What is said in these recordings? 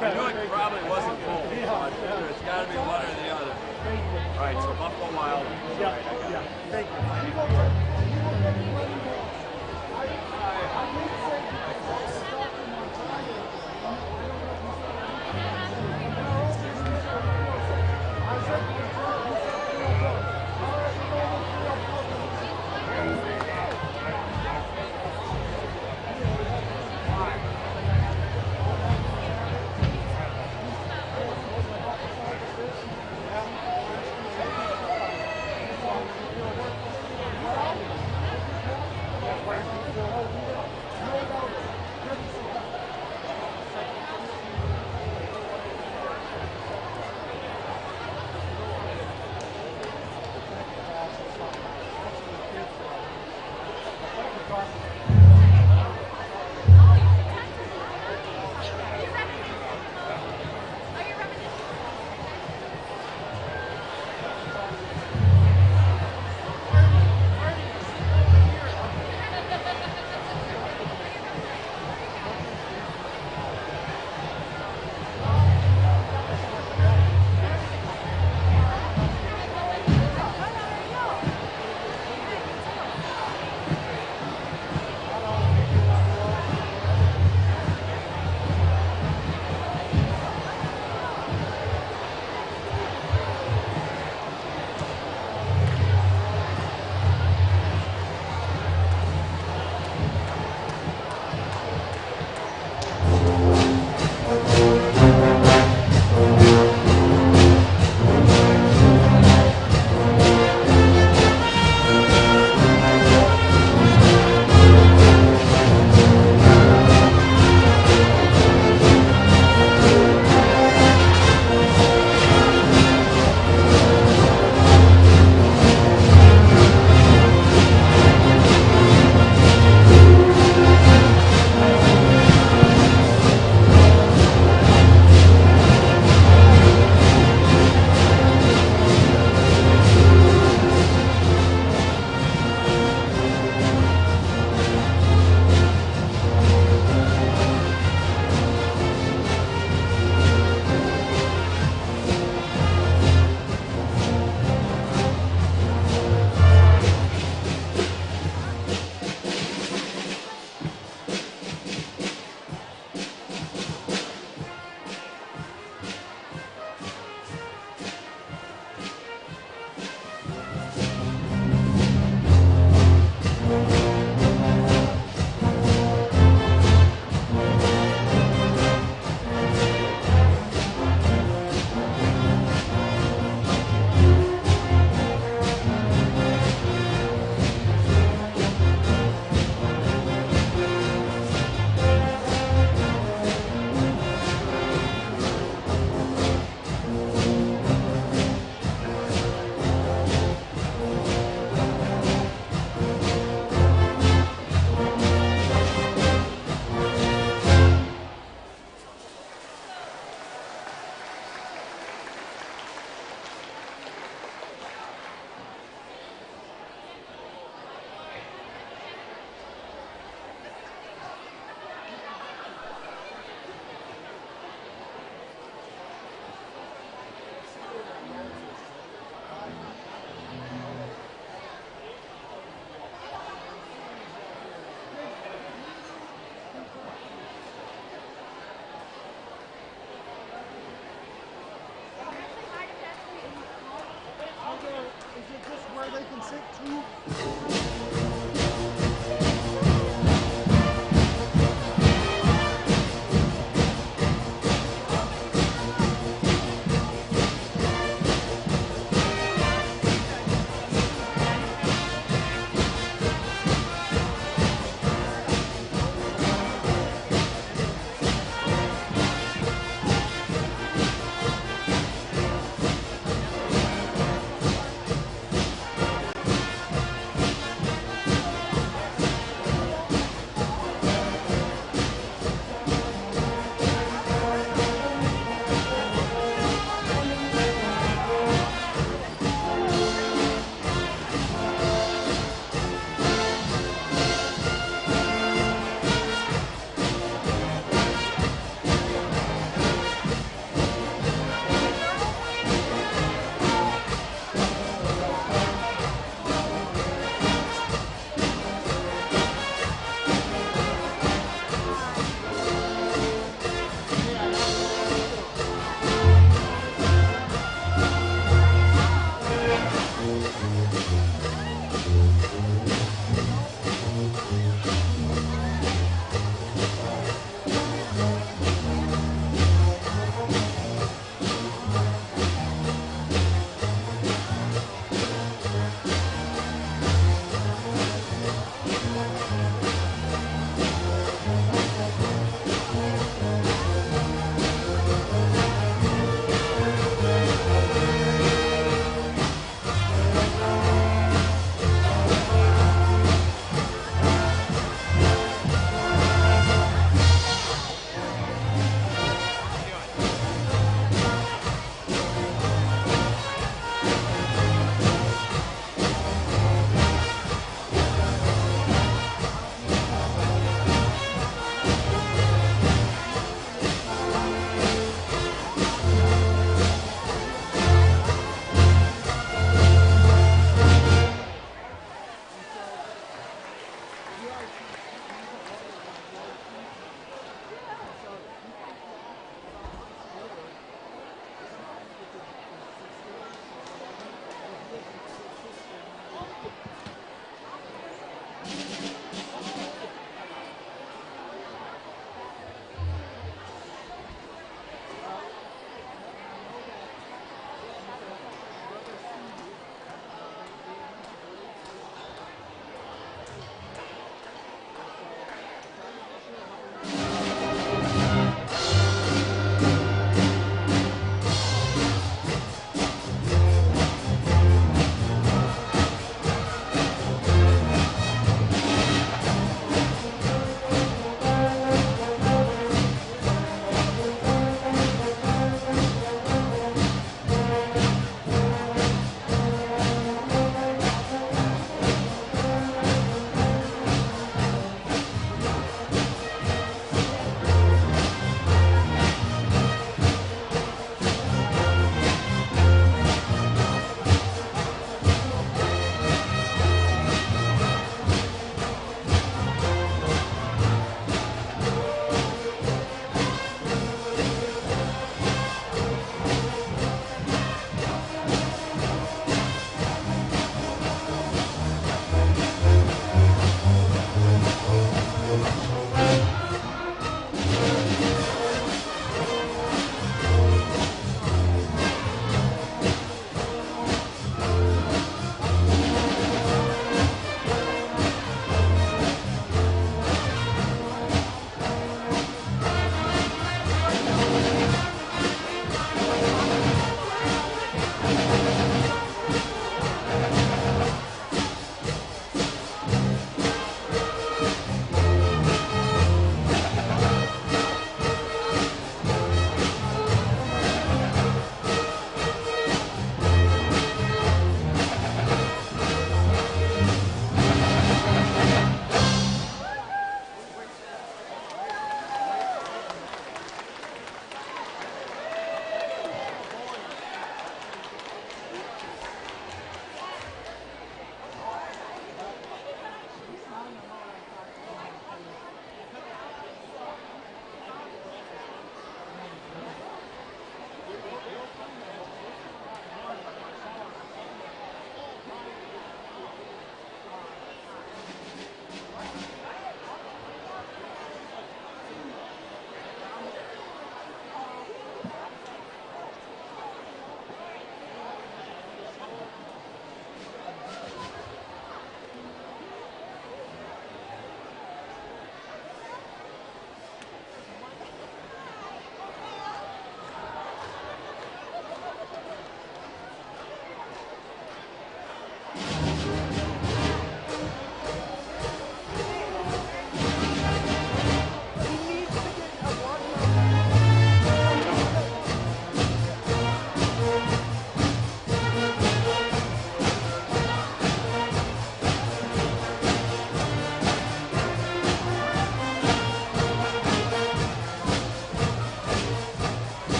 I knew it probably wasn't cool, but it's got to be one or the other. All right, so Buffalo Wild. Yeah, Right, I got yeah. it. Thank you.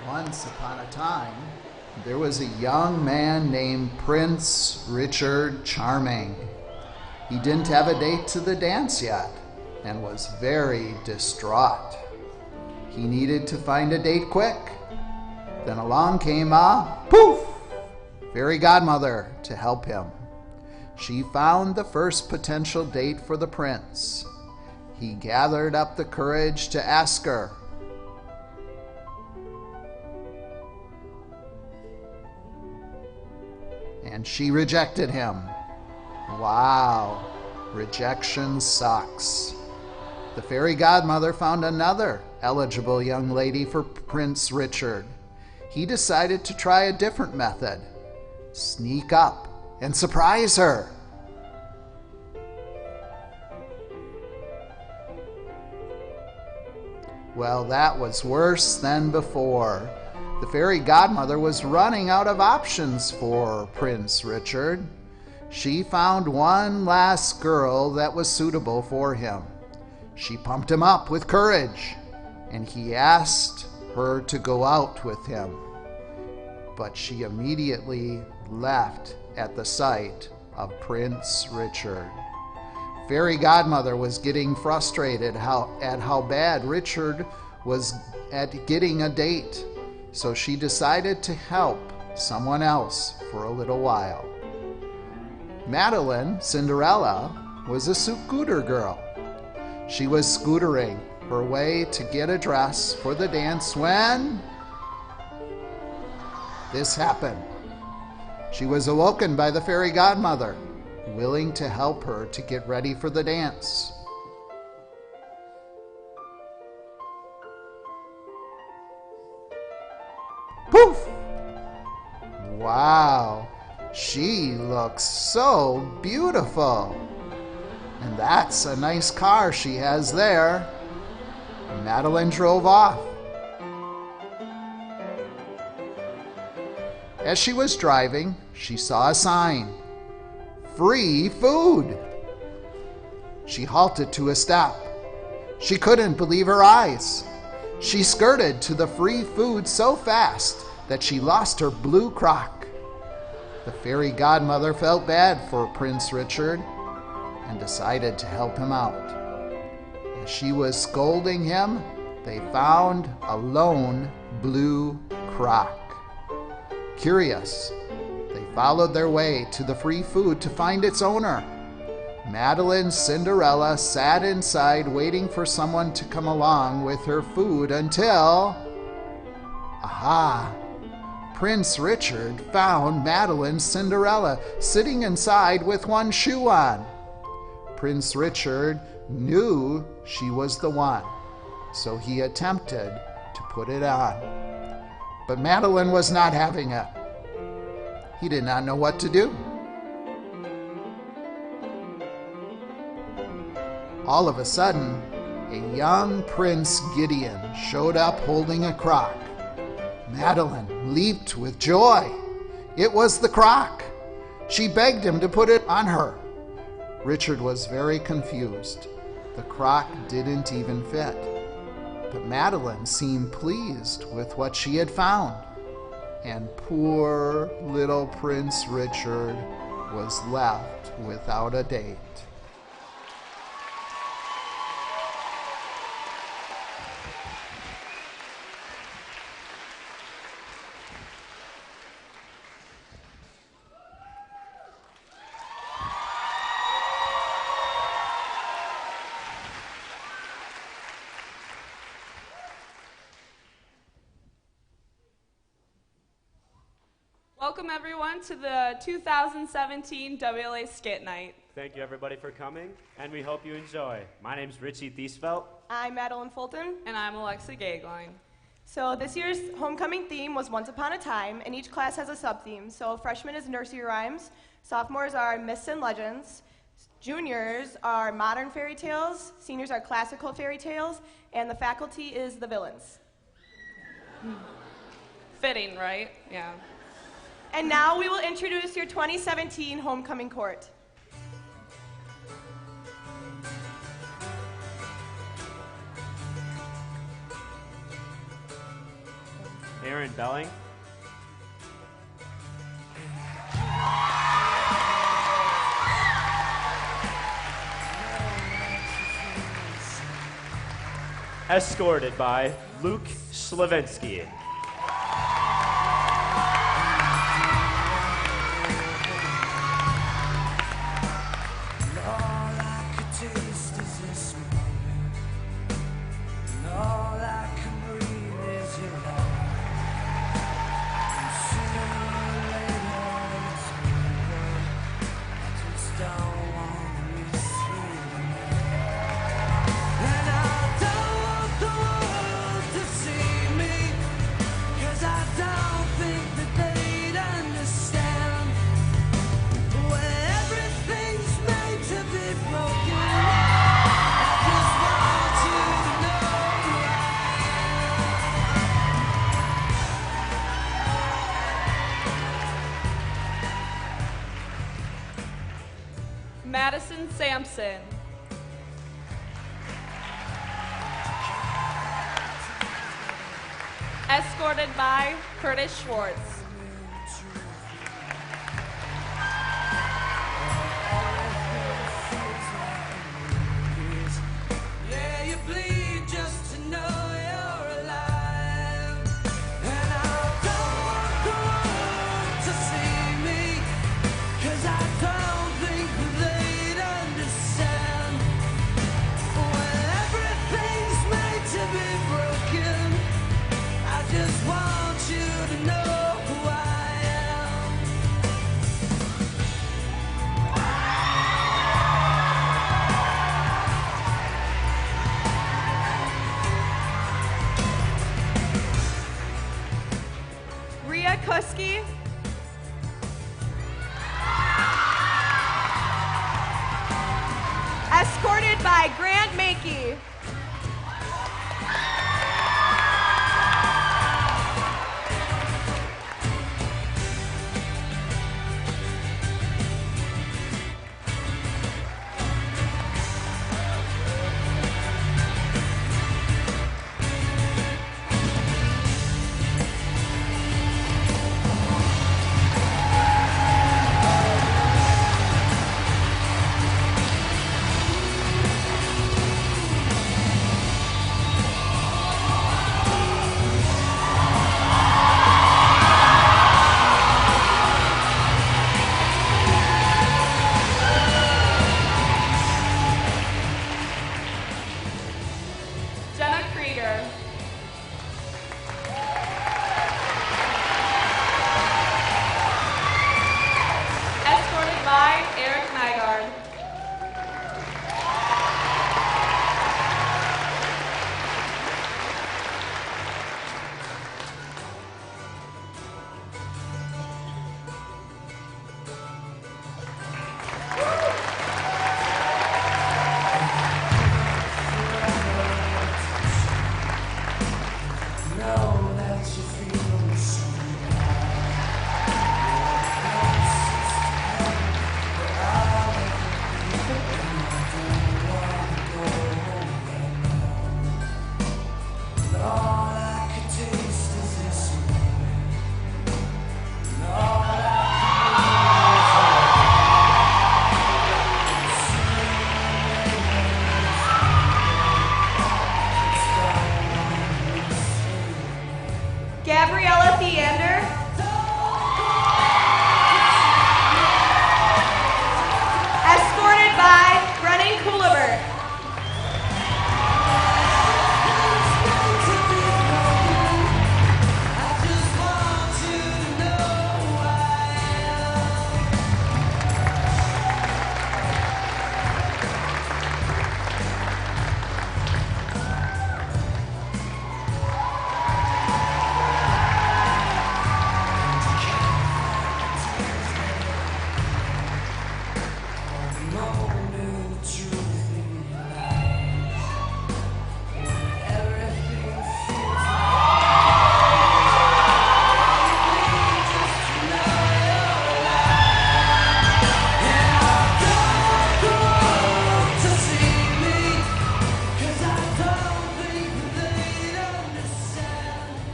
Once upon a time, there was a young man named Prince Richard Charming. He didn't have a date to the dance yet and was very distraught. He needed to find a date quick. Then along came a poof, fairy godmother to help him. She found the first potential date for the prince. He gathered up the courage to ask her. And she rejected him. Wow, rejection sucks. The fairy godmother found another eligible young lady for Prince Richard. He decided to try a different method. Sneak up and surprise her. Well, that was worse than before. The fairy godmother was running out of options for Prince Richard. She found one last girl that was suitable for him. She pumped him up with courage, and he asked her to go out with him. But she immediately left at the sight of Prince Richard. Fairy godmother was getting frustrated at how bad Richard was at getting a date. So she decided to help someone else for a little while. Madeline, Cinderella, was a scooter girl. She was scootering her way to get a dress for the dance when this happened. She was awoken by the fairy godmother, willing to help her to get ready for the dance. Poof! Wow, she looks so beautiful. And that's a nice car she has there. Madeline drove off. As she was driving, she saw a sign. Free food. She halted to a stop. She couldn't believe her eyes. She skirted to the free food so fast that she lost her blue crock. The fairy godmother felt bad for Prince Richard and decided to help him out. As she was scolding him, they found a lone blue crock. Curious, they followed their way to the free food to find its owner. Madeline Cinderella sat inside waiting for someone to come along with her food until... Aha! Prince Richard found Madeline Cinderella sitting inside with one shoe on. Prince Richard knew she was the one, so he attempted to put it on. But Madeline was not having it. He did not know what to do. All of a sudden, a young Prince Gideon showed up holding a crock. Madeline leaped with joy. It was the crock. She begged him to put it on her. Richard was very confused. The crock didn't even fit. But Madeline seemed pleased with what she had found. And poor little Prince Richard was left without a date. Welcome everyone to the 2017 WLA Skit Night. Thank you everybody for coming, and we hope you enjoy. My name's Richie Thiesfeld. I'm Madeline Fulton. And I'm Alexa Gagline. So this year's homecoming theme was Once Upon a Time, and each class has a sub-theme. So freshmen is nursery rhymes, sophomores are myths and legends, juniors are modern fairy tales, seniors are classical fairy tales, and the faculty is the villains. Fitting, right? Yeah. And now we will introduce your 2017 homecoming court. Aaron Belling. Escorted by Luke Slavinsky. Madison Sampson. Escorted by Curtis Schwartz. Kuski. Escorted by Grant Makey.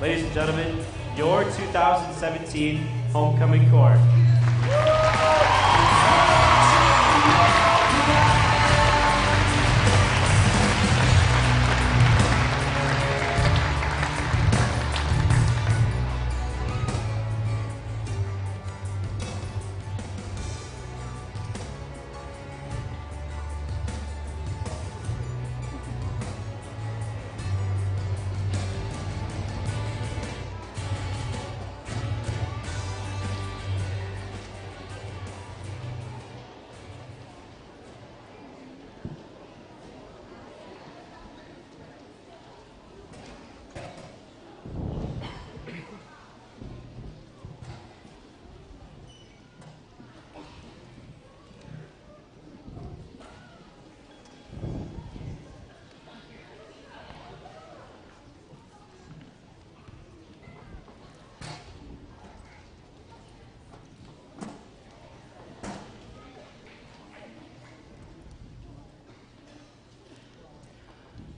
Ladies and gentlemen, your 2017 homecoming court.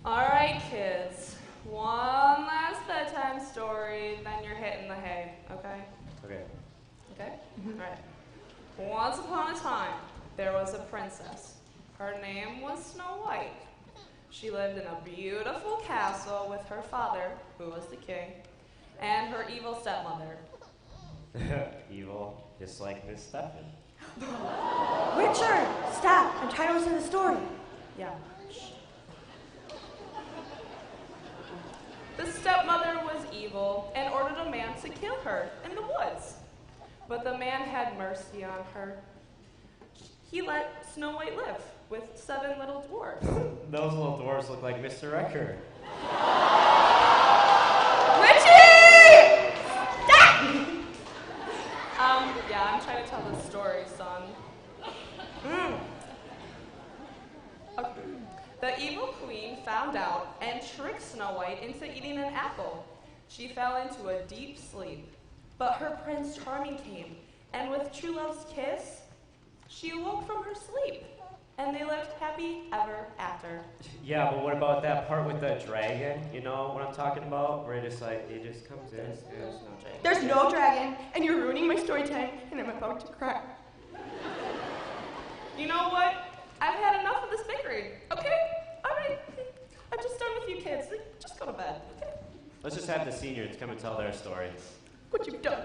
All right, kids. One last bedtime story, then you're hitting the hay, okay? Okay. Okay? All right. Once upon a time, there was a princess. Her name was Snow White. She lived in a beautiful castle with her father, who was the king, and her evil stepmother. Evil, just like Miss Stefan. Richard, stop. I'm trying to listen to the story. Yeah. The stepmother was evil and ordered a man to kill her in the woods. But the man had mercy on her. He let Snow White live with 7 little dwarfs. Those little dwarves look like Mr. Recker. Richie! Stop! Yeah, I'm trying to tell the story, son. Okay. The evil queen found out and tricked Snow White into eating an apple. She fell into a deep sleep. But her Prince Charming came, and with true love's kiss, she awoke from her sleep. And they lived happy ever after. Yeah, but what about that part with the dragon? You know what I'm talking about? Where it just comes in. There's no dragon. There's no dragon, and you're ruining my story time, and I'm about to cry. You know what? I've had enough of this bickering, okay? All right. I'm just done with you kids. Just go to bed, okay? Let's just have the seniors come and tell their story. What you've done.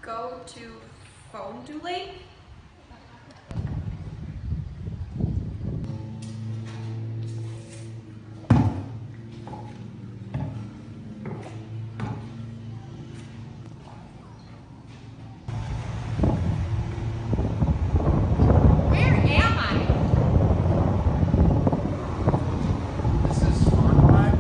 Go to phone too late? Where am I? This is Smart Plaque.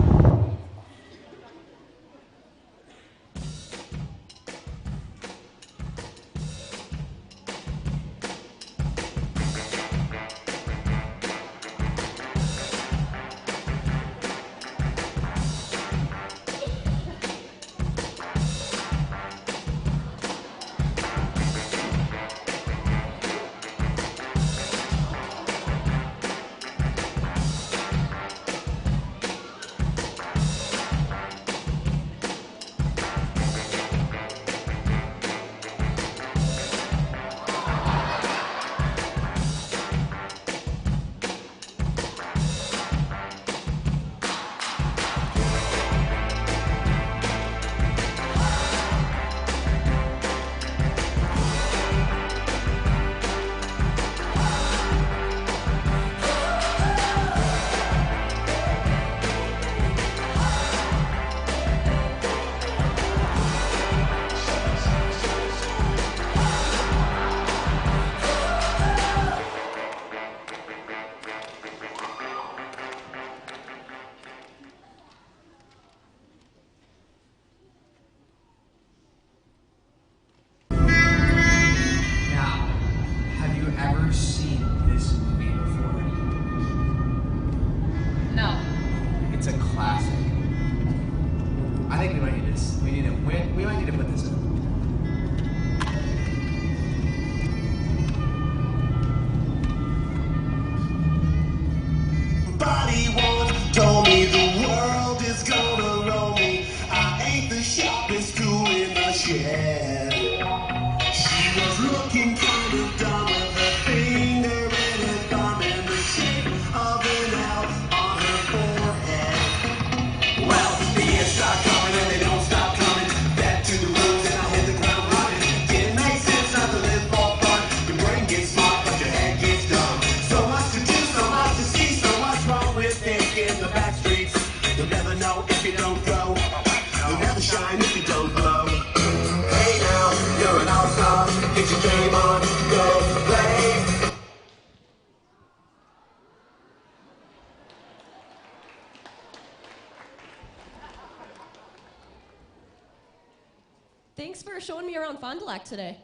Thanks for showing me around Fond du Lac today.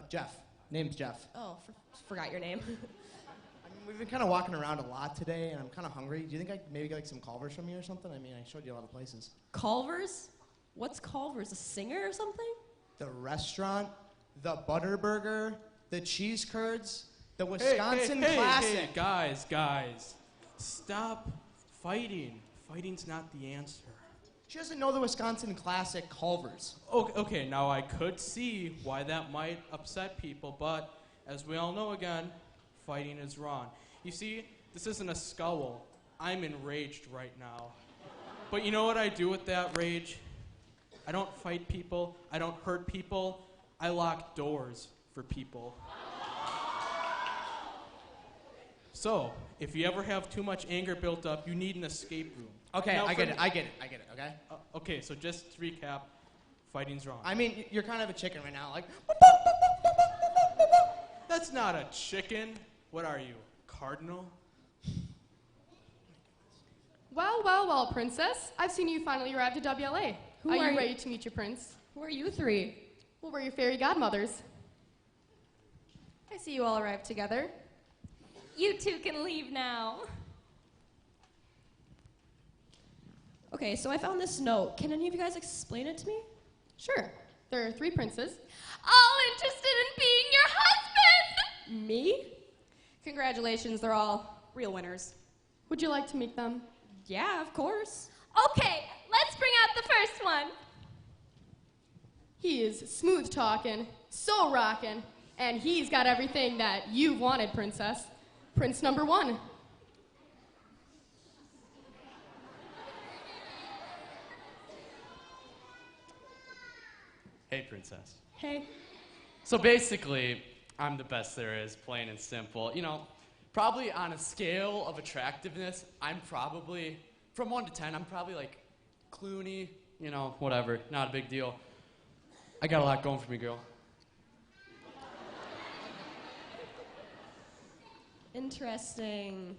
Jeff. Name's Jeff. Oh, forgot your name. We've been kind of walking around a lot today, and I'm kind of hungry. Do you think I could maybe get like some Culvers from you or something? I mean, I showed you a lot of places. Culver's? What's Culver's? A singer or something? The restaurant, the Butterburger, the cheese curds, the Wisconsin Classic. Hey, guys. Stop fighting. Fighting's not the answer. She doesn't know the Wisconsin Classic Culver's. Okay, now I could see why that might upset people, but as we all know again, fighting is wrong. You see, this isn't a scowl. I'm enraged right now. But you know what I do with that rage? I don't fight people. I don't hurt people. I lock doors for people. So, if you ever have too much anger built up, you need an escape room. Okay, Now, I get it, okay? Okay, so just to recap, fighting's wrong. I mean, you're kind of a chicken right now, like... That's not a chicken. What are you, cardinal? Well, princess. I've seen you finally arrived at WLA. Are you ready to meet your prince? Who are you three? Well, we're your fairy godmothers. I see you all arrived together. You two can leave now. Okay, so I found this note. Can any of you guys explain it to me? Sure. There are 3 princes. All interested in being your husband! Me? Congratulations, they're all real winners. Would you like to meet them? Yeah, of course. Okay, let's bring out the first one. He is smooth talking, so rockin', and he's got everything that you've wanted, princess. Prince number 1. Hey, princess. Hey. So basically, I'm the best there is, plain and simple. You know, probably on a scale of attractiveness, I'm probably, from 1 to 10, I'm probably like Clooney, you know, whatever, not a big deal. I got a lot going for me, girl. Interesting.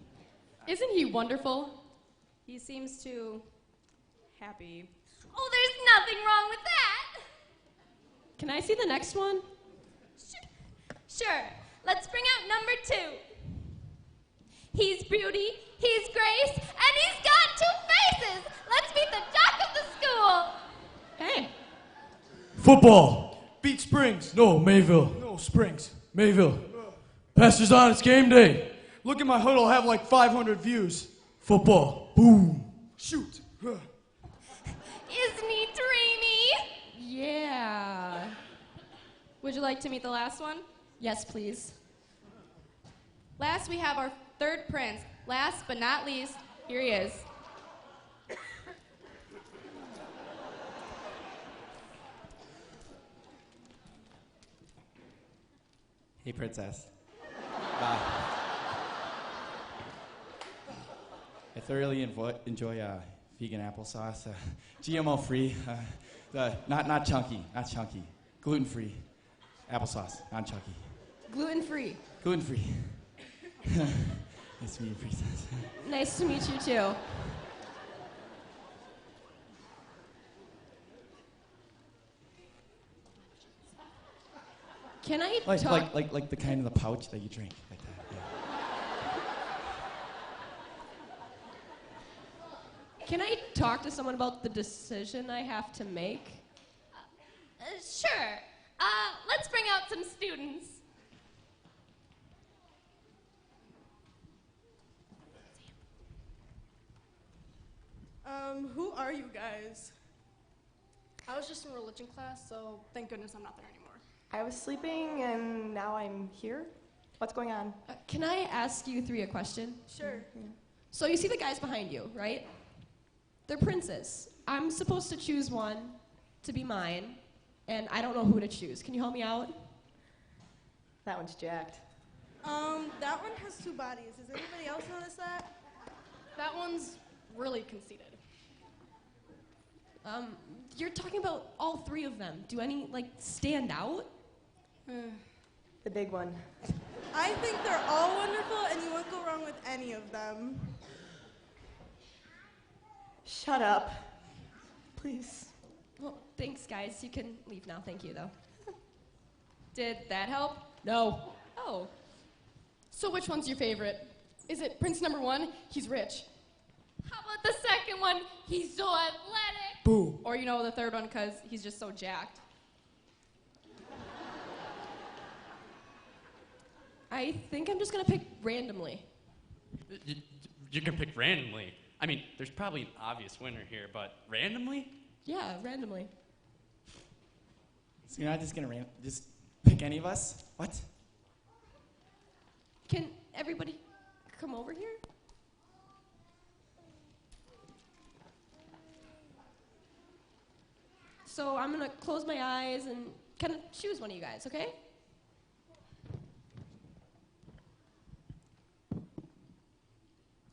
Isn't he wonderful? He seems too happy. Oh, there's nothing wrong with that. Can I see the next one? Sure. Let's bring out number 2. He's beauty, he's grace, and he's got 2 faces. Let's meet the jock of the school. Hey. Football. Beat Springs. No, Mayville. No, Springs. Mayville. Pastor's on, it's game day. Look at my hood, I'll have like 500 views. Football. Boom. Shoot. Isn't he dreamy? Yeah. Would you like to meet the last one? Yes, please. Last, we have our 3rd prince. Last but not least, here he is. Hey, princess. I thoroughly enjoy vegan applesauce, GMO-free, not chunky, gluten-free applesauce, not chunky. Gluten-free. Gluten-free. Nice to meet you, princess. Nice to meet you, too. Can I talk? Like the kind of the pouch that you drink, like that. Yeah. Can I talk to someone about the decision I have to make? Sure. Let's bring out some students. Who are you guys? I was just in religion class, so thank goodness I'm not there anymore. I was sleeping and now I'm here. What's going on? Can I ask you 3 a question? Sure. So you see the guys behind you, right? They're princes. I'm supposed to choose one to be mine, and I don't know who to choose. Can you help me out? That one's jacked. That one has 2 bodies. Does anybody else notice that? That one's really conceited. You're talking about all 3 of them. Do any, stand out? The big one. I think they're all wonderful, and you won't go wrong with any of them. Shut up. Please. Well, Thanks, guys. You can leave now. Thank you, though. Did that help? No. Oh. So which one's your favorite? Is it Prince number 1? He's rich. How about the second one? He's so athletic. Boo. Or you know the third one because he's just so jacked. I think I'm just gonna pick randomly. You can pick randomly. I mean, there's probably an obvious winner here, but randomly? Yeah, randomly. So you're not just gonna just pick any of us? What? Can everybody come over here? So I'm gonna close my eyes and kind of choose one of you guys, okay?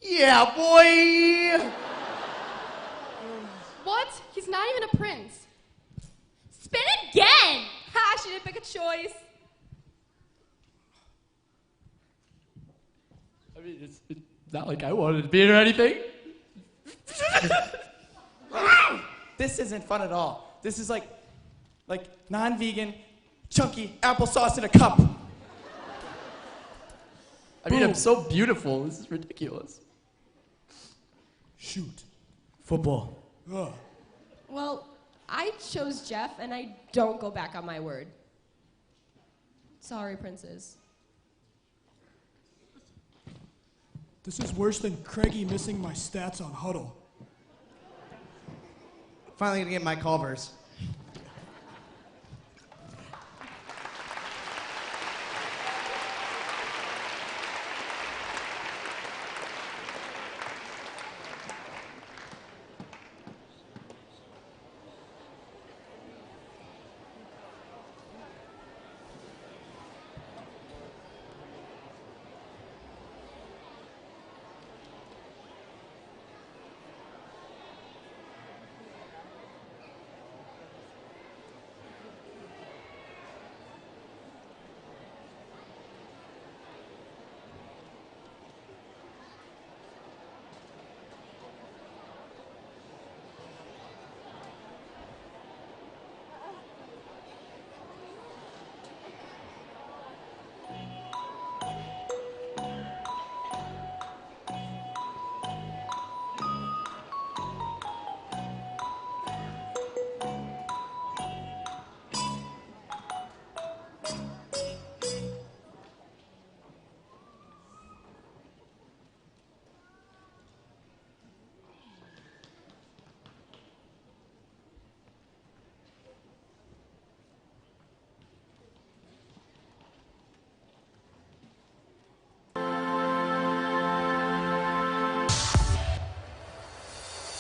Yeah, boy! What? He's not even a prince. Spin again! Ha! She didn't pick a choice. I mean, it's not like I wanted to be it or anything. This isn't fun at all. This is like non-vegan, chunky applesauce in a cup. I mean, I'm so beautiful. This is ridiculous. Shoot. Football. Ugh. Well, I chose Jeff, and I don't go back on my word. Sorry, princes. This is worse than Craigie missing my stats on Huddle. Finally gonna get my Culvers.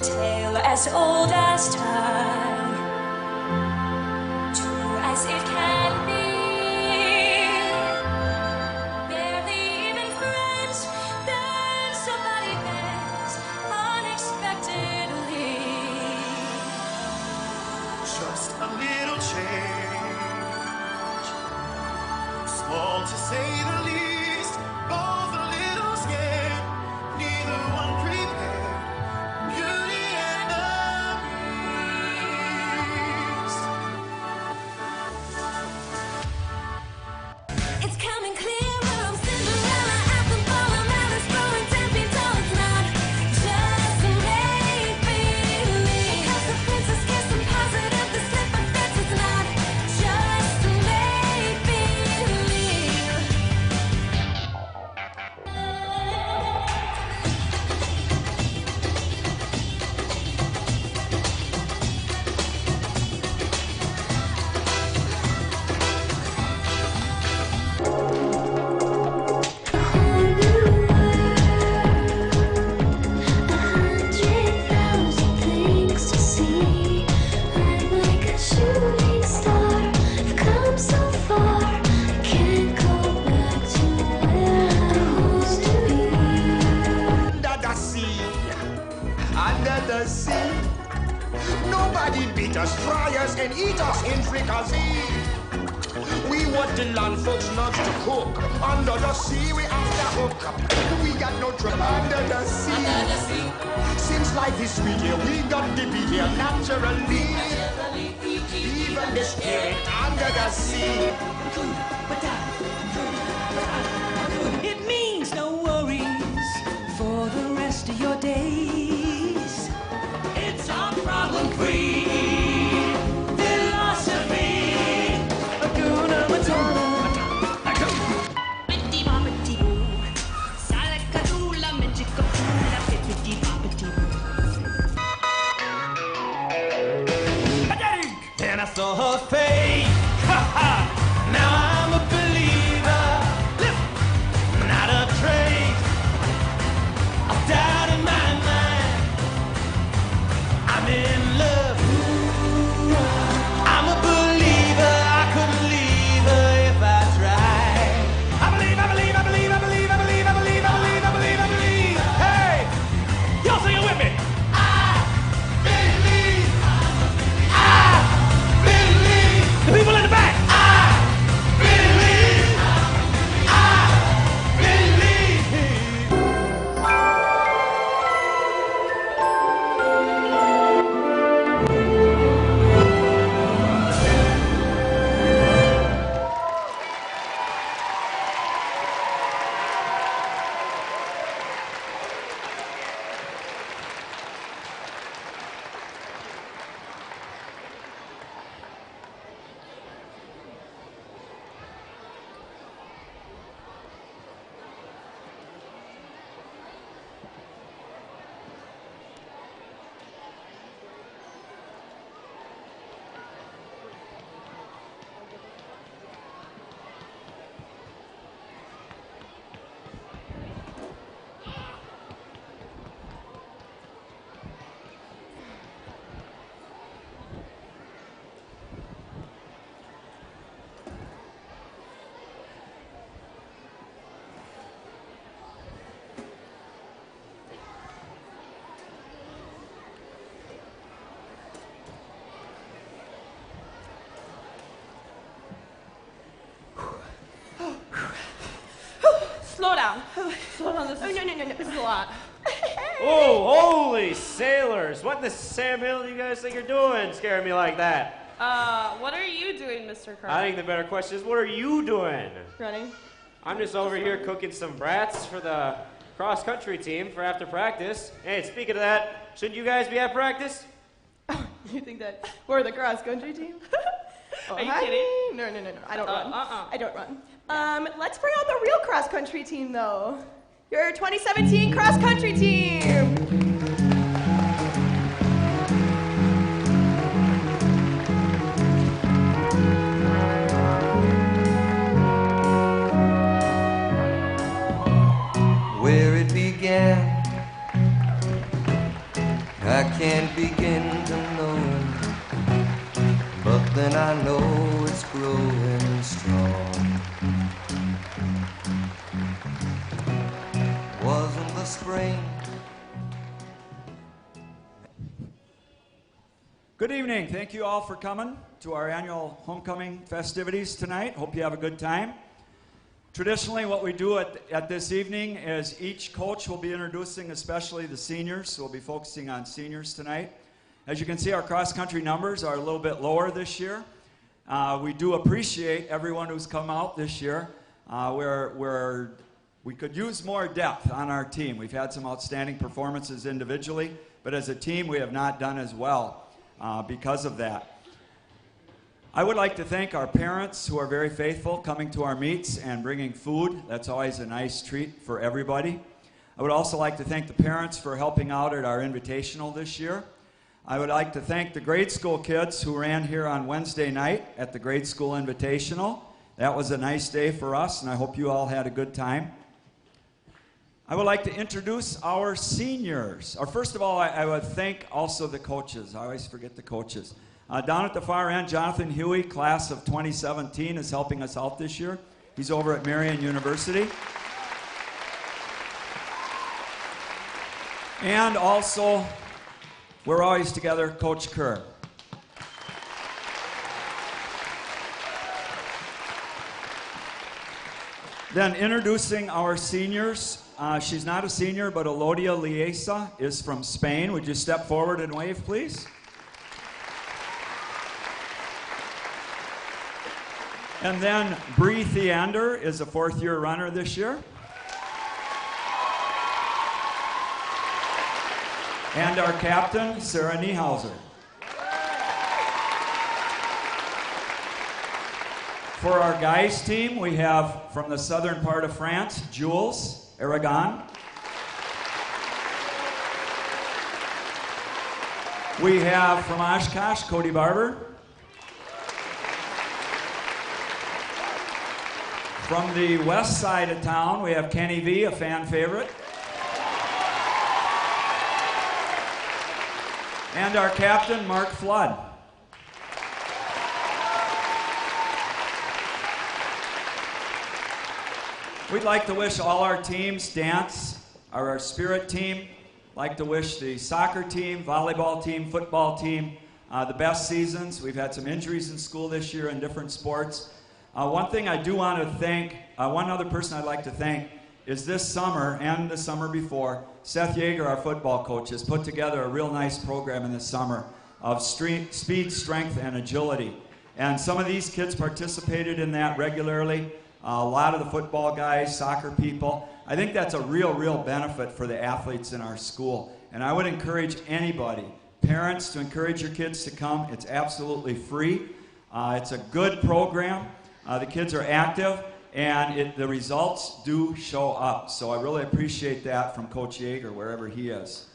Tale as old as time, true as it can be. Barely even friends, then somebody bends unexpectedly. Just a little change, small to say the least, both a little scared, neither one prepared. Beauty and the Beast. It's coming clearer, I'm Cinderella at the ball, I'm Alice growing 10 feet tall. It's not just make-believe, 'cause the princess gets some positive, the slipper fits. It's not just make-believe. Things to see. I'm like a shooting star. I've come so far. I can't go back to where I used to be. Under the sea, under the sea. Nobody beat us, fry us, and eat us in fricassee. We what the land folks love to cook. Under the sea, we have the hook. We got no trouble under the sea. Since life is sweet here, we got to be here naturally. even the spirit under the sea. It means no worries for the rest of your days. It's our problem-free philosophy. Hakuna Matata. Then I saw her face. Now I'm a believer. Listen, not a trace of doubt in my mind. I'm in love. I'm a believer. I couldn't leave her if I tried. I believe, I believe, I believe, I believe, I believe, I believe, I believe, I believe, I believe. Hey, y'all sing it with me. The people in the back. Slow down. Slow down. This is a lot. Oh, holy sailors! What in the Sam Hill do you guys think you're doing scaring me like that? What are you doing, Mr. Carter? I think the better question is, what are you doing? Running. I'm just over here cooking some brats for the cross-country team for after practice. Hey, speaking of that, shouldn't you guys be at practice? You think that we're the cross-country team? Oh, Are you hi. kidding? No. I don't run. Uh-uh. I don't run. Let's bring out the real cross-country team, though. Your 2017 cross-country team. Where it began, I can't begin to know, but then I know it's growing strong. Wasn't the spring? Good evening. Thank you all for coming to our annual homecoming festivities tonight. Hope you have a good time. Traditionally, what we do at this evening is each coach will be introducing especially the seniors, so we'll be focusing on seniors tonight. As you can see, our cross-country numbers are a little bit lower this year. We do appreciate everyone who's come out this year. We could use more depth on our team. We've had some outstanding performances individually, but as a team, we have not done as well because of that. I would like to thank our parents who are very faithful coming to our meets and bringing food. That's always a nice treat for everybody. I would also like to thank the parents for helping out at our invitational this year. I would like to thank the grade school kids who ran here on Wednesday night at the grade school invitational. That was a nice day for us, and I hope you all had a good time. I would like to introduce our seniors. Or first of all, I would thank also the coaches. I always forget the coaches. Down at the far end, Jonathan Huey, class of 2017, is helping us out this year. He's over at Marian University. And also, we're always together, Coach Kerr. Then introducing our seniors. She's not a senior, but Elodia Liesa is from Spain. Would you step forward and wave, please? And then Bree Theander is a fourth-year runner this year. And our captain, Sarah Niehauser. For our guys team, we have from the southern part of France, Jules Aragon. We have from Oshkosh, Cody Barber. From the west side of town, we have Kenny V, a fan favorite. And our captain, Mark Flood. We'd like to wish all our teams, dance, our spirit team, like to wish the soccer team, volleyball team, football team, the best seasons. We've had some injuries in school this year in different sports. One thing I do want to thank, one other person I'd like to thank is this summer and the summer before, Seth Yeager, our football coach, has put together a real nice program in the summer of speed, strength, and agility. And some of these kids participated in that regularly. A lot of the football guys, soccer people. I think that's a real benefit for the athletes in our school. And I would encourage anybody, parents, to encourage your kids to come. It's absolutely free. It's a good program. The kids are active, and the results do show up. So I really appreciate that from Coach Yeager, wherever he is.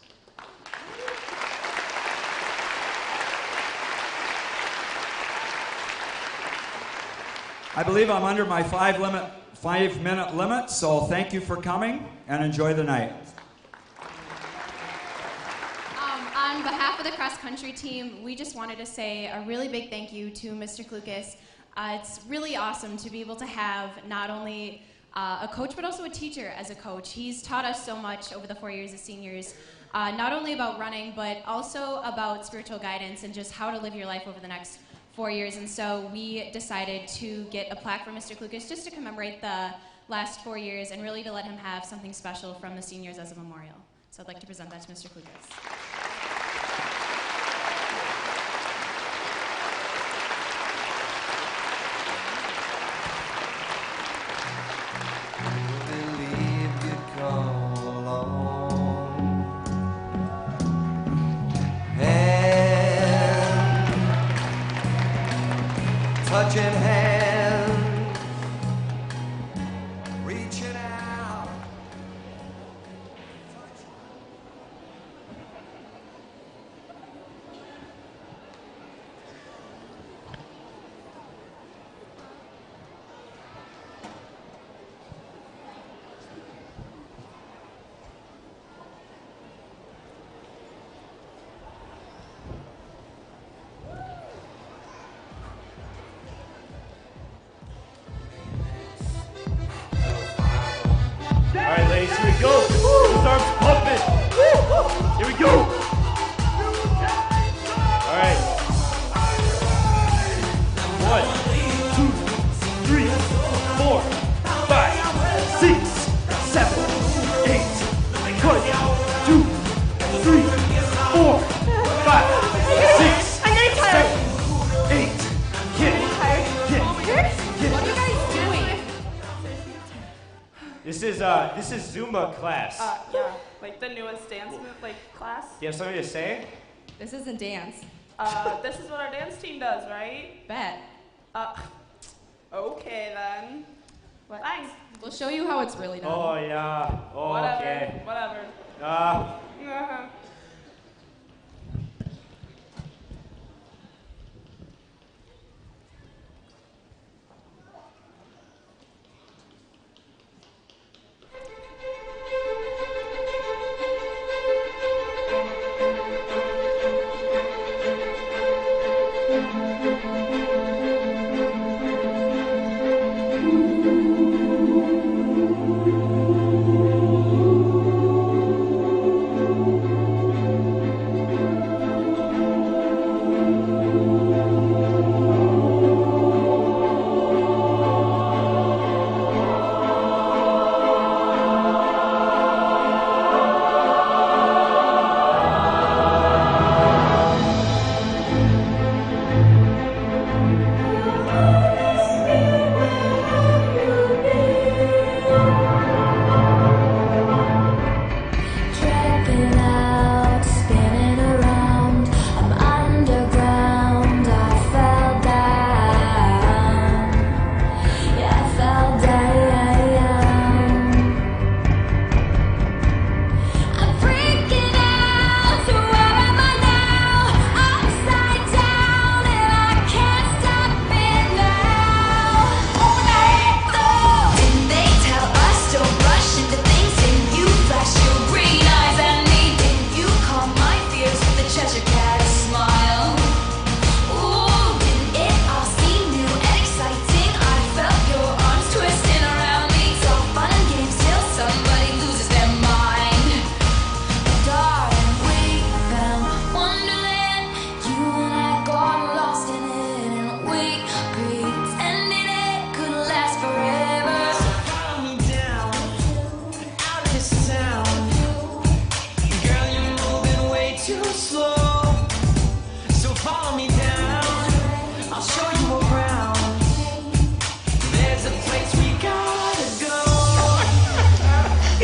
I believe I'm under my 5-minute limit, so thank you for coming, and enjoy the night. On behalf of the cross-country team, we just wanted to say a really big thank you to Mr. Klukas. It's really awesome to be able to have not only a coach, but also a teacher as a coach. He's taught us so much over the 4 years as seniors, not only about running, but also about spiritual guidance and just how to live your life over the next 4 years. And so we decided to get a plaque for Mr. Klukas just to commemorate the last 4 years and really to let him have something special from the seniors as a memorial. So I'd like to present that to Mr. Klukas. Touching hands, reaching out. This is Zumba class. Yeah, like the newest dance class. Do you have something to say? This isn't dance. This is what our dance team does, right? Bet. Okay then. What? Thanks. We'll show you how it's really done. Oh yeah. Oh, okay. Whatever. Uh-huh.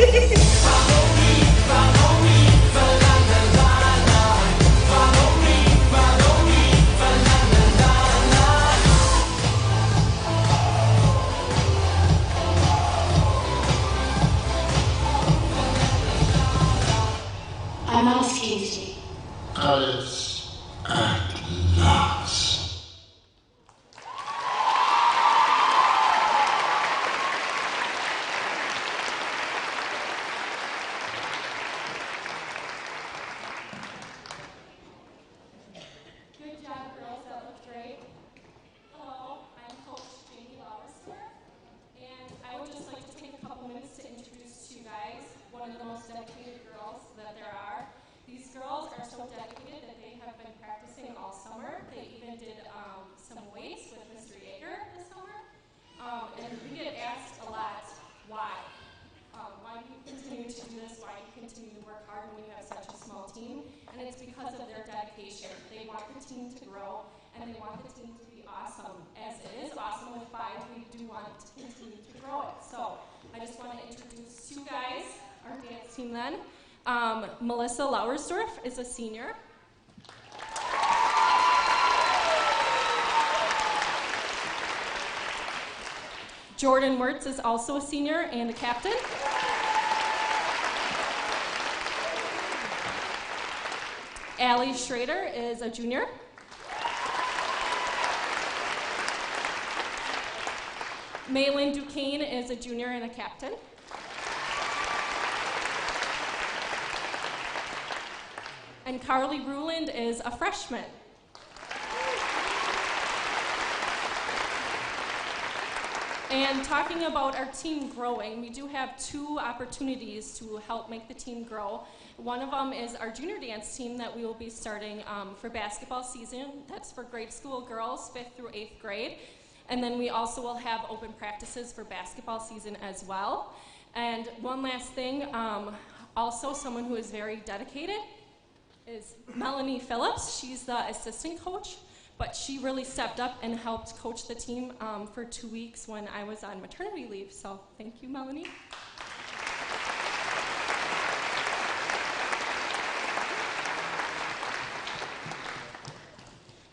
I'm asking you. Alice at last. Good job, girls. That looked great. Hello, I'm Coach Jamie Lauersdorf, and I would just like to take a couple minutes to introduce to you guys one of the most dedicated girls that there are. These girls are so dedicated that they have been practicing all summer. They even did some weights with Mr. Yeager this summer. And we get asked a lot, why? Why do you continue to do this? Why do you continue to work hard when you have such a small team? And it's because of their dedication. They want the team to grow, and they want the team to be awesome. As it is awesome with 5, we do want to continue to grow it. So I just want to introduce you guys, our dance team then. Melissa Lauersdorf is a senior. Jordan Wirtz is also a senior and a captain. Allie Schrader is a junior. Madeline Duquesne is a junior and a captain. And Carly Ruland is a freshman. And talking about our team growing, we do have 2 opportunities to help make the team grow. One of them is our junior dance team that we will be starting for basketball season. That's for grade school girls, 5th through 8th grade. And then we also will have open practices for basketball season as well. And one last thing, also someone who is very dedicated is Melanie Phillips. She's the assistant coach, but she really stepped up and helped coach the team for 2 weeks when I was on maternity leave. So thank you, Melanie.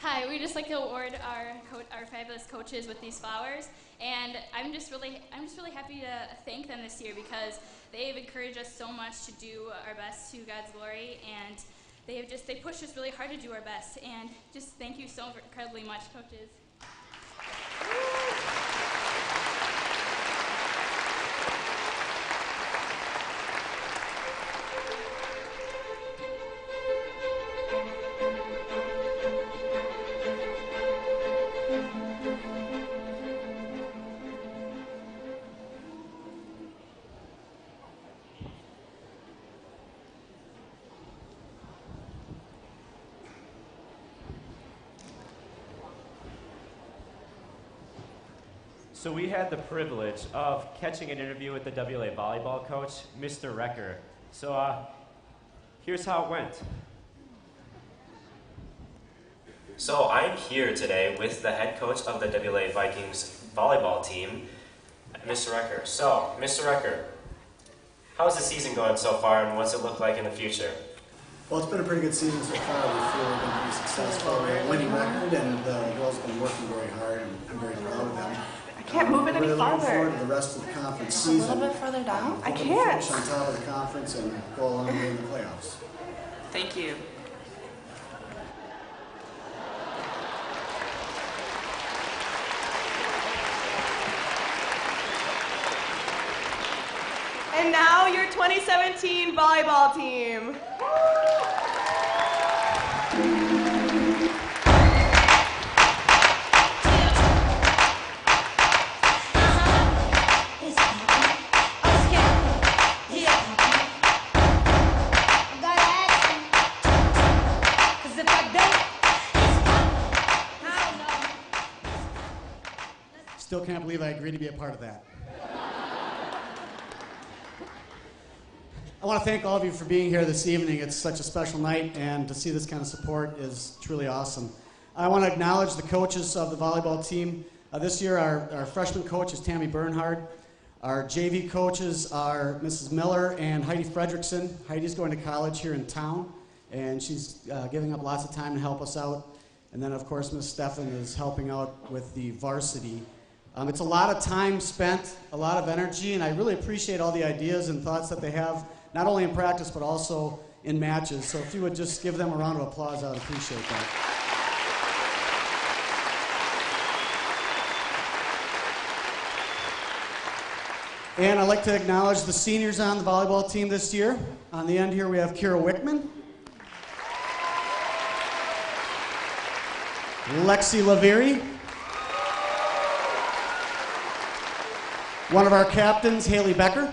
Hi, we just like to award our fabulous coaches with these flowers, and I'm just really happy to thank them this year because they've encouraged us so much to do our best to God's glory, and they pushed us really hard to do our best, and just thank you so incredibly much, coaches. So we had the privilege of catching an interview with the WLA volleyball coach, Mr. Recker. So here's how it went. So I'm here today with the head coach of the WLA Vikings volleyball team, Mr. Recker. So, Mr. Recker, how's the season going so far, and what's it look like in the future? Well, it's been a pretty good season so far. We feel we're going to be successful. We have a winning record, and the girls have been working very hard, and I'm very proud of them. I can't move it any We're really looking farther. forward to the rest of the conference season. A little bit further down? I Hoping to can't. finish on top of the conference and go a long way in the playoffs. Thank you. And now your 2017 volleyball team. Still can't believe I agreed to be a part of that. I want to thank all of you for being here this evening. It's such a special night, and to see this kind of support is truly awesome. I want to acknowledge the coaches of the volleyball team. This year, our freshman coach is Tammy Bernhard. Our JV coaches are Mrs. Miller and Heidi Fredrickson. Heidi's going to college here in town, and she's giving up lots of time to help us out. And then, of course, Miss Stefan is helping out with the varsity. It's a lot of time spent, a lot of energy, and I really appreciate all the ideas and thoughts that they have, not only in practice, but also in matches. So if you would just give them a round of applause, I would appreciate that. And I'd like to acknowledge the seniors on the volleyball team this year. On the end here, we have Kira Wickman, Lexi Laveri, one of our captains, Haley Becker,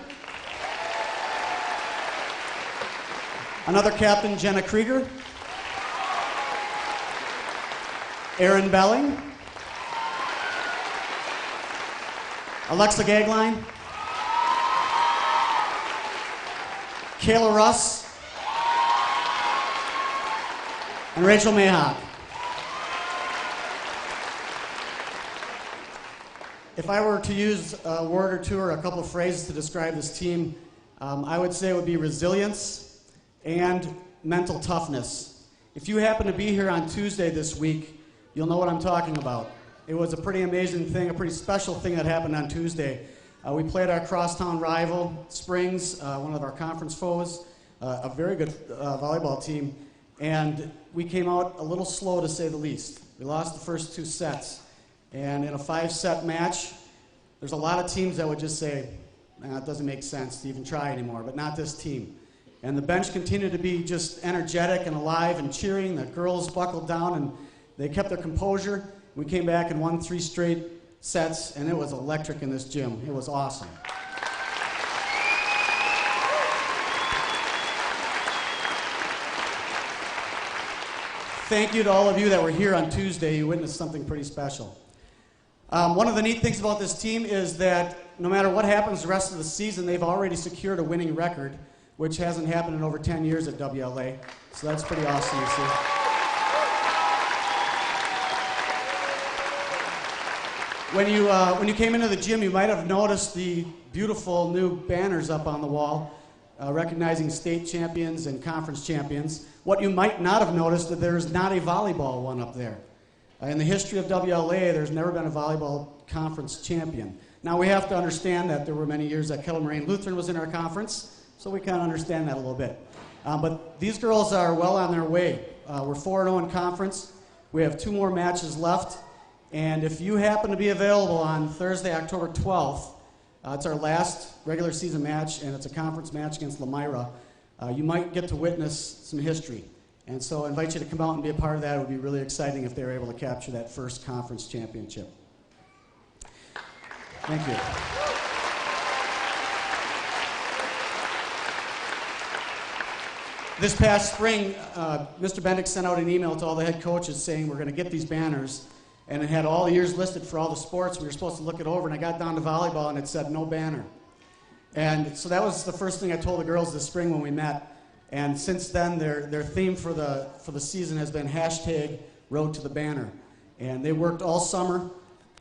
another captain, Jenna Krieger, Erin Belling, Alexa Gagline, Kayla Russ, and Rachel Mayhawk. If I were to use a word or two or a couple of phrases to describe this team, I would say it would be resilience and mental toughness. If you happen to be here on Tuesday this week, you'll know what I'm talking about. It was a pretty amazing thing, a pretty special thing that happened on Tuesday. We played our crosstown rival, Springs, one of our conference foes, a very good volleyball team, and we came out a little slow to say the least. We lost the first 2 sets, and in a 5-set match, there's a lot of teams that would just say, nah, it doesn't make sense to even try anymore, but not this team. And the bench continued to be just energetic and alive and cheering. The girls buckled down, and they kept their composure. We came back and won 3 straight sets, and it was electric in this gym. It was awesome. Thank you to all of you that were here on Tuesday. You witnessed something pretty special. One of the neat things about this team is that no matter what happens the rest of the season, they've already secured a winning record, which hasn't happened in over 10 years at WLA. So that's pretty awesome to see. When you came into the gym, you might have noticed the beautiful new banners up on the wall, recognizing state champions and conference champions. What you might not have noticed is there's not a volleyball one up there. In the history of WLA, there's never been a volleyball conference champion. Now, we have to understand that there were many years that Kettle Moraine Lutheran was in our conference, so we kind of understand that a little bit. But these girls are well on their way. We're 4-0 in conference. We have 2 more matches left. And if you happen to be available on Thursday, October 12th, it's our last regular season match, and it's a conference match against Lamira, you might get to witness some history. And so I invite you to come out and be a part of that. It would be really exciting if they were able to capture that first conference championship. Thank you. This past spring, Mr. Bendick sent out an email to all the head coaches saying we're going to get these banners. And it had all the years listed for all the sports. We were supposed to look it over, and I got down to volleyball, and it said no banner. And so that was the first thing I told the girls this spring when we met. And since then, their theme for the season has been #Road to the Banner. And they worked all summer,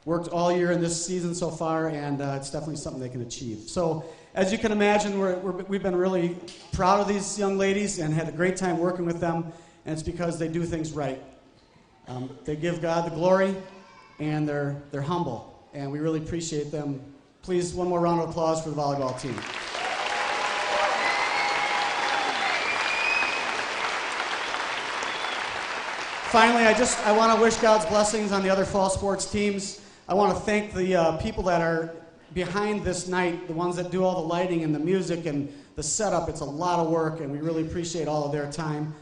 worked all year in this season so far, and it's definitely something they can achieve. So as you can imagine, we've been really proud of these young ladies and had a great time working with them, and it's because they do things right. They give God the glory, and they're humble, and we really appreciate them. Please, one more round of applause for the volleyball team. Finally, I want to wish God's blessings on the other fall sports teams. I want to thank the people that are behind this night, the ones that do all the lighting and the music and the setup. It's a lot of work, and we really appreciate all of their time.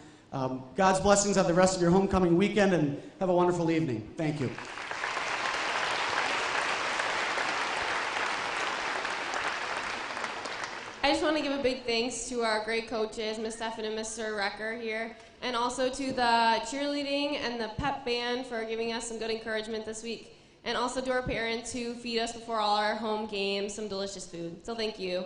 God's blessings on the rest of your homecoming weekend, and have a wonderful evening. Thank you. I just want to give a big thanks to our great coaches, Ms. Stefan and Mr. Recker here, and also to the cheerleading and the pep band for giving us some good encouragement this week, and also to our parents who feed us before all our home games some delicious food. So thank you.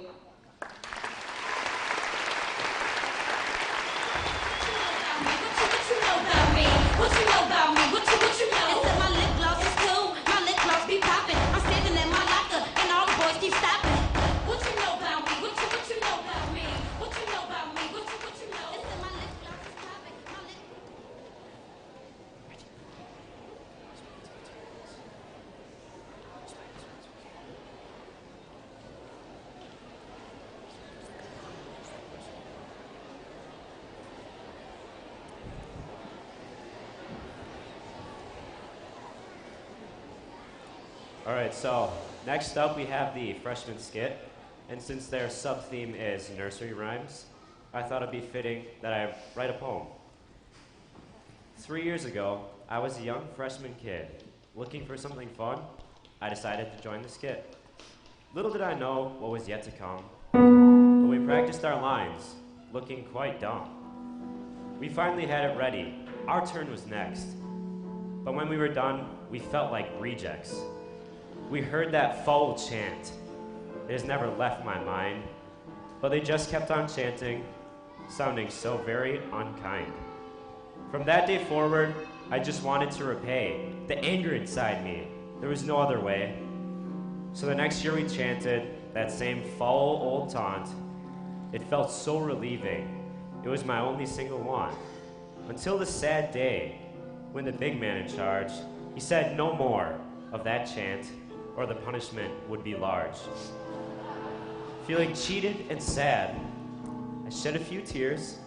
What you know about me? What you know? It's that my lip gloss is cool. My lip gloss be popping. I'm standing at my locker and all the boys keep stopping. All right, so next up we have the freshman skit. And since their sub-theme is nursery rhymes, I thought it'd be fitting that I write a poem. 3 years ago, I was a young freshman kid. Looking for something fun, I decided to join the skit. Little did I know what was yet to come, but we practiced our lines, looking quite dumb. We finally had it ready. Our turn was next. But when we were done, we felt like rejects. We heard that foul chant. It has never left my mind, but they just kept on chanting, sounding so very unkind. From that day forward, I just wanted to repay the anger inside me. There was no other way. So the next year we chanted that same foul old taunt. It felt so relieving. It was my only single one. Until the sad day when the big man in charge, he said no more of that chant or the punishment would be large. Feeling cheated and sad, I shed a few tears.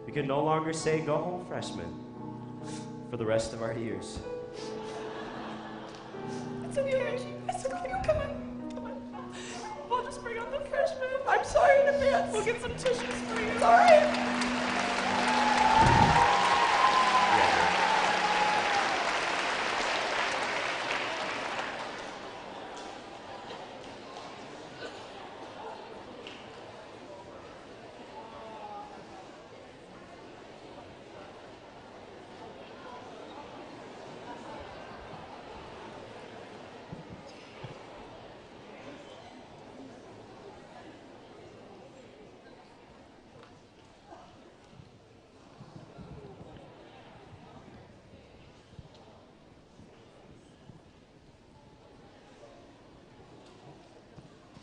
We could no longer say go home freshman for the rest of our years. It's okay, Reggie. It's okay. Come on. Come on. We'll just bring on the freshmen. I'm sorry in advance. We'll get some tissues for you. It's all right.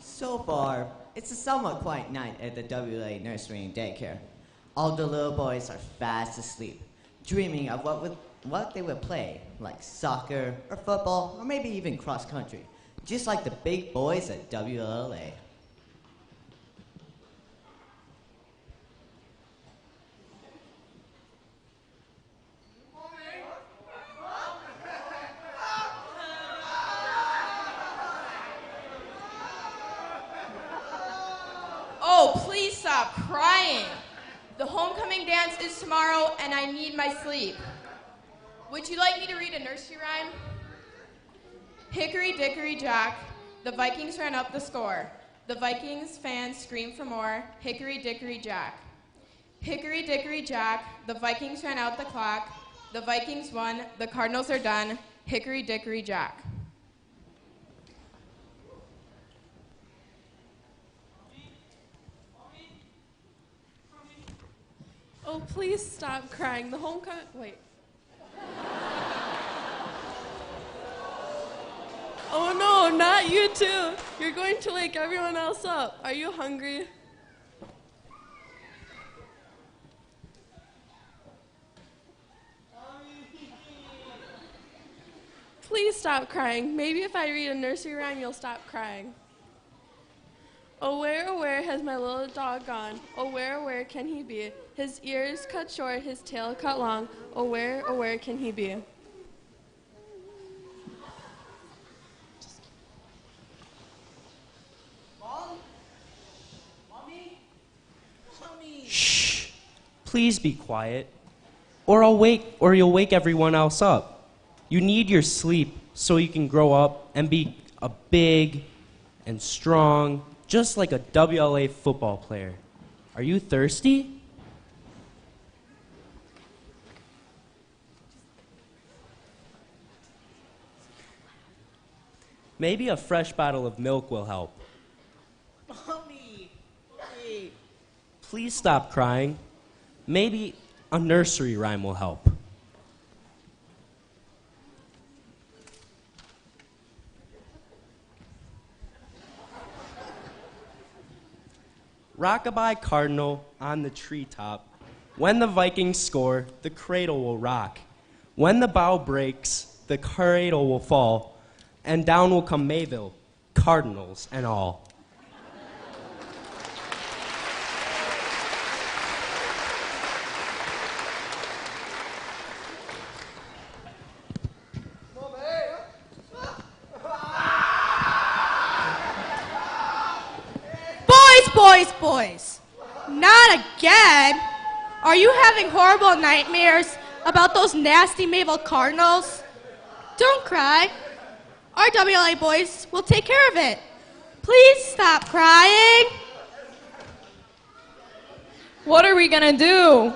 So far, it's a somewhat quiet night at the WLA nursery and daycare. All the little boys are fast asleep, dreaming of what they would play, like soccer or football or maybe even cross country, just like the big boys at WLA. Oh, please stop crying. The homecoming dance is tomorrow and I need my sleep. Would you like me to read a nursery rhyme? Hickory dickory Jack, the Vikings ran up the score. The Vikings fans screamed for more. Hickory dickory Jack. Hickory dickory Jack, the Vikings ran out the clock. The Vikings won, the Cardinals are done. Hickory dickory Jack. Oh, please stop crying. The homecoming. Wait. Oh no, not you too. You're going to wake everyone else up. Are you hungry? Please stop crying. Maybe if I read a nursery rhyme, you'll stop crying. Oh, where has my little dog gone? Oh, where can he be? His ears cut short, his tail cut long. Oh, where can he be? Mom? Mommy? Mommy? Shh. Please be quiet. Or you'll wake everyone else up. You need your sleep so you can grow up and be a big and strong, just like a WLA football player. Are you thirsty? Maybe a fresh bottle of milk will help. Mommy! Mommy! Please stop crying. Maybe a nursery rhyme will help. Rockabye cardinal on the treetop. When the Vikings score, the cradle will rock. When the bough breaks, the cradle will fall, and down will come Mayville, Cardinals and all. boys. Not again. Are you having horrible nightmares about those nasty Mabel Cardinals? Don't cry. Our WLA boys will take care of it. Please stop crying. What are we gonna do?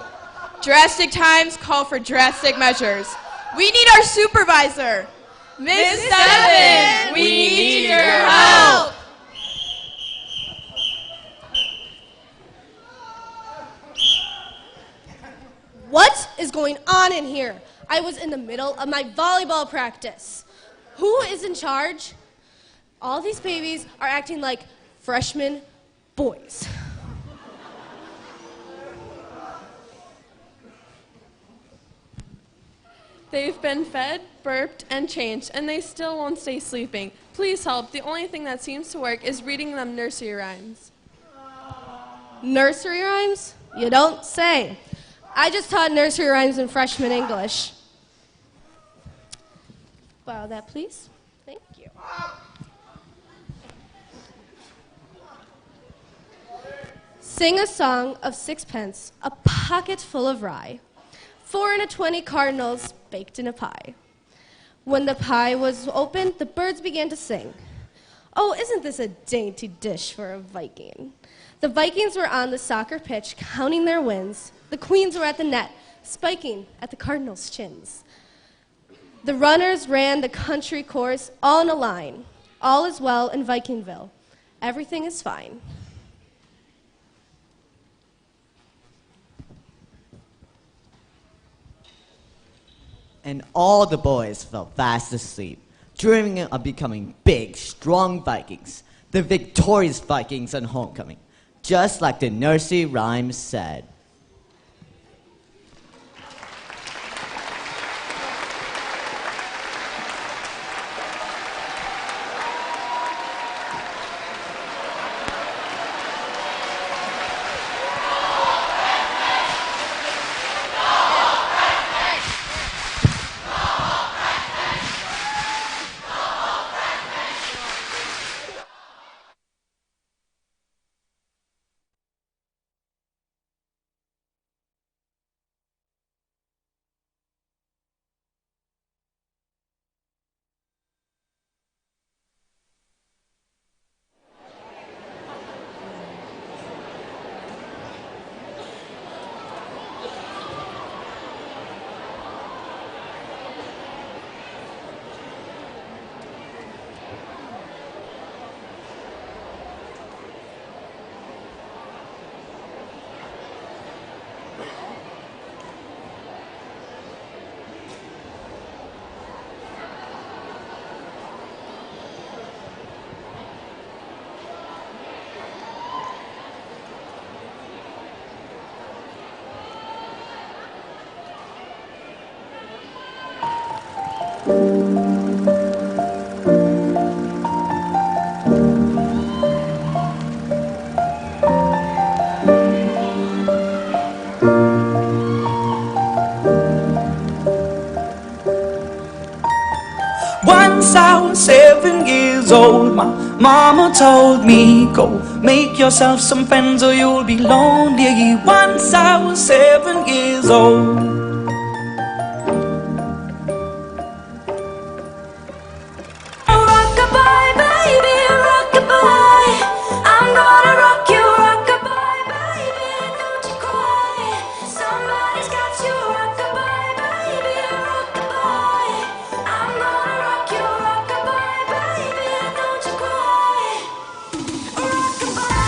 Drastic times call for drastic measures. We need our supervisor. Miss Stephen, we need your help. What is going on in here? I was in the middle of my volleyball practice. Who is in charge? All these babies are acting like freshman boys. They've been fed, burped, and changed, and they still won't stay sleeping. Please help. The only thing that seems to work is reading them nursery rhymes. Nursery rhymes? You don't say. I just taught nursery rhymes in freshman English. Borrow that, please. Thank you. Sing a song of sixpence, a pocket full of rye, 4 and 20 cardinals baked in a pie. When the pie was opened, the birds began to sing. Oh, isn't this a dainty dish for a Viking? The Vikings were on the soccer pitch, counting their wins. The queens were at the net, spiking at the cardinals' chins. The runners ran the country course, all in a line. All is well in Vikingville. Everything is fine. And all the boys fell fast asleep, dreaming of becoming big, strong Vikings, the victorious Vikings on homecoming, just like the nursery rhymes said. Once I was 7 years old, my mama told me, go make yourself some friends or you'll be lonely. Once I was 7 years old. Rock-a-bye, baby, rock-a-bye. I'm gonna rock you, rock-a-bye, baby, don't you cry. Somebody's got you, rock-a-bye, baby, rock-a-bye. I'm gonna rock you, rock-a-bye, baby, don't you cry. Rock-a-bye.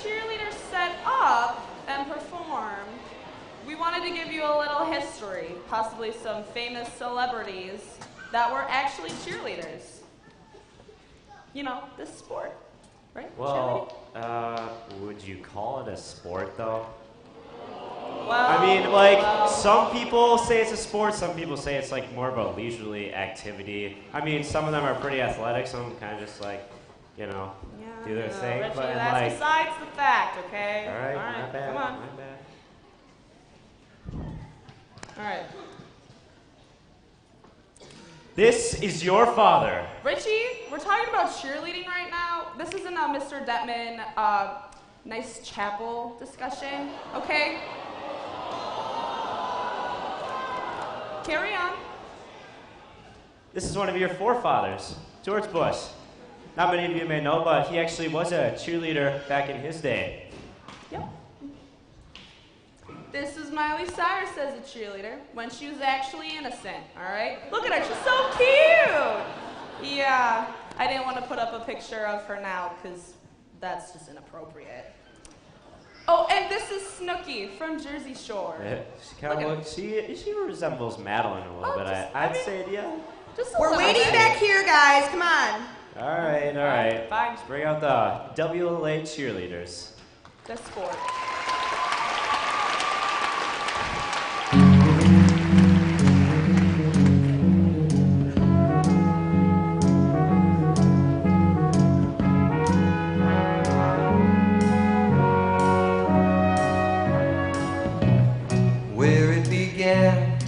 cheerleaders set up and perform, we wanted to give you a little history, possibly some famous celebrities that were actually cheerleaders. You know, this sport, right? Well, would you call it a sport, though? Well, I mean, like, some people say it's a sport, some people say it's, like, more of a leisurely activity. I mean, some of them are pretty athletic, some of them kind of just, like, you know, do their thing. Richie, But, that's like, besides the fact, okay? all right, my bad, come on. my bad. All right. This is your father. Richie, we're talking about cheerleading right now. This isn't a Mr. Detman nice chapel discussion, okay? Carry on. This is one of your forefathers, George Bush. Not many of you may know, but he actually was a cheerleader back in his day. Yep. This is Miley Cyrus as a cheerleader when she was actually innocent, all right? Look at her, she's so cute! Yeah, I didn't want to put up a picture of her now because that's just inappropriate. Oh, and this is Snooki from Jersey Shore. Yeah, she kind of looks, she resembles Madeline a little bit. I'd say, yeah. We're waiting back here, guys. Come on. All right. Fine. Let's bring out the WLA cheerleaders. The sport. Where it began,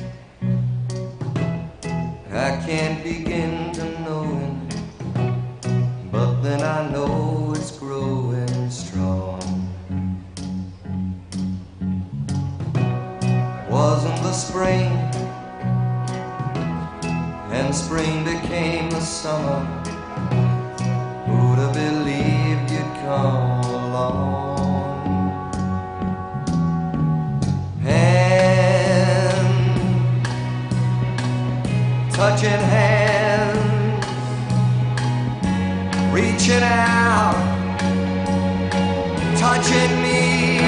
I can't begin to know it, but then I know it's growing strong. Wasn't the spring, and spring became the summer. Who'd have believed you'd come along? Touching hands, reaching out, touching me,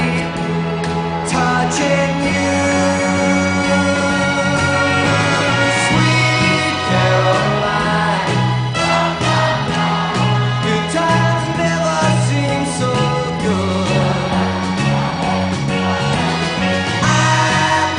touching you. Sweet Caroline, good times never seem so good. I've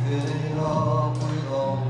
been inclined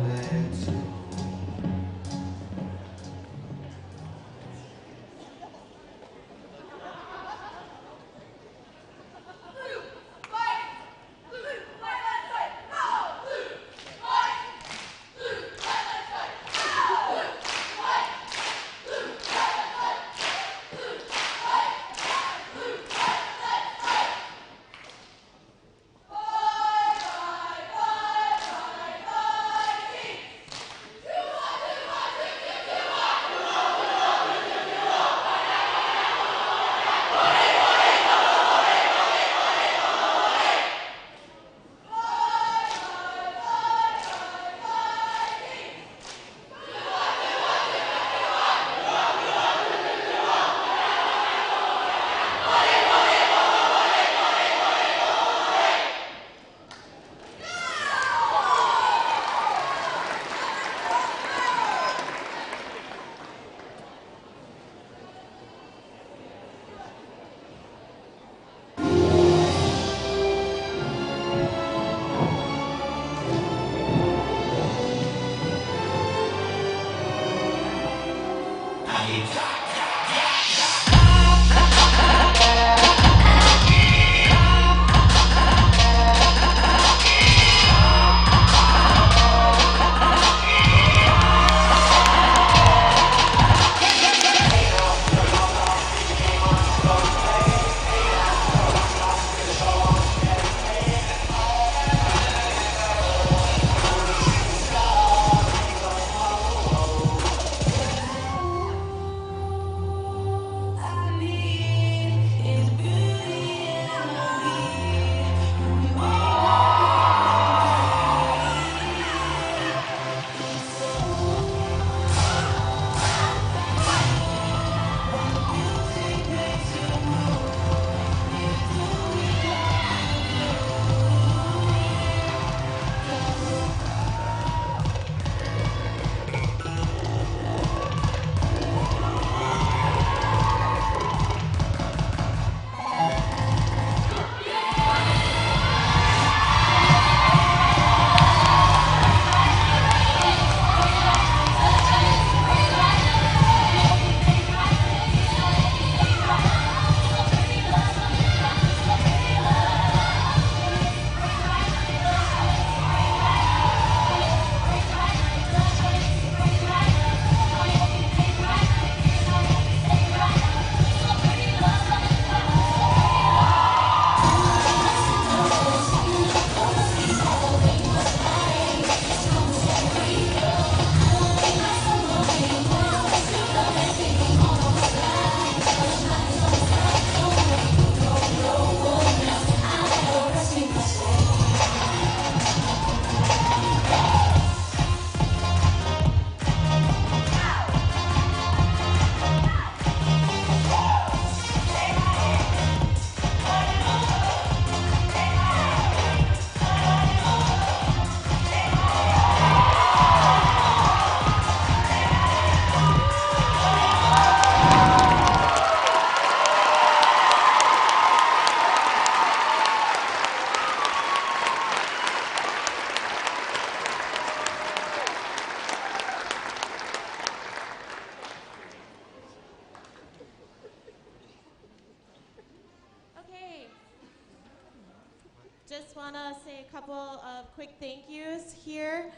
quick thank yous here,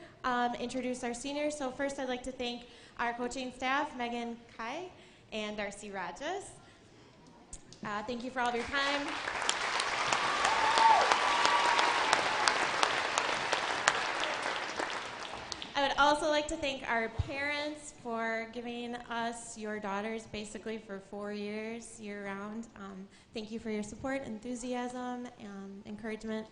introduce our seniors. So first I'd like to thank our coaching staff, Megan Kai and Darcy Rajas. Thank you for all of your time. I would also like to thank our parents for giving us your daughters basically for 4 years, year-round. Thank you for your support, enthusiasm, encouragement.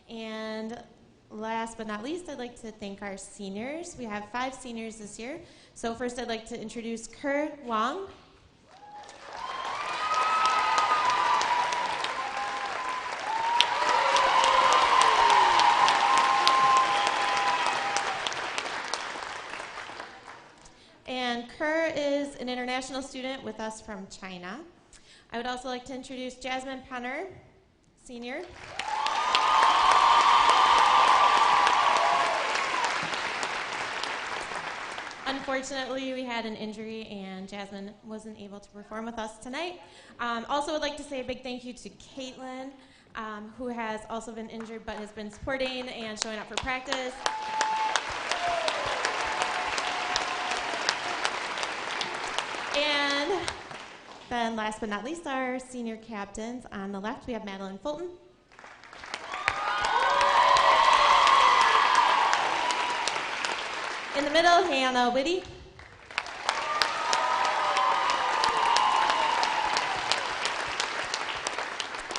And last but not least, I'd like to thank our seniors. We have 5 seniors this year. So first I'd like to introduce Kerr Wang. And Kerr is an international student with us from China. I would also like to introduce Jasmine Penner, senior. Unfortunately, we had an injury and Jasmine wasn't able to perform with us tonight. Also would like to say a big thank you to Caitlin, who has also been injured but has been supporting and showing up for practice. And then last but not least, our senior captains. On the left, we have Madeline Fulton. In the middle, Hannah Whitty.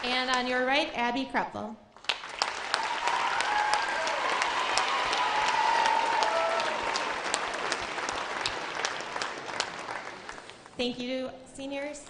And on your right, Abby Krepfel. Thank you, seniors.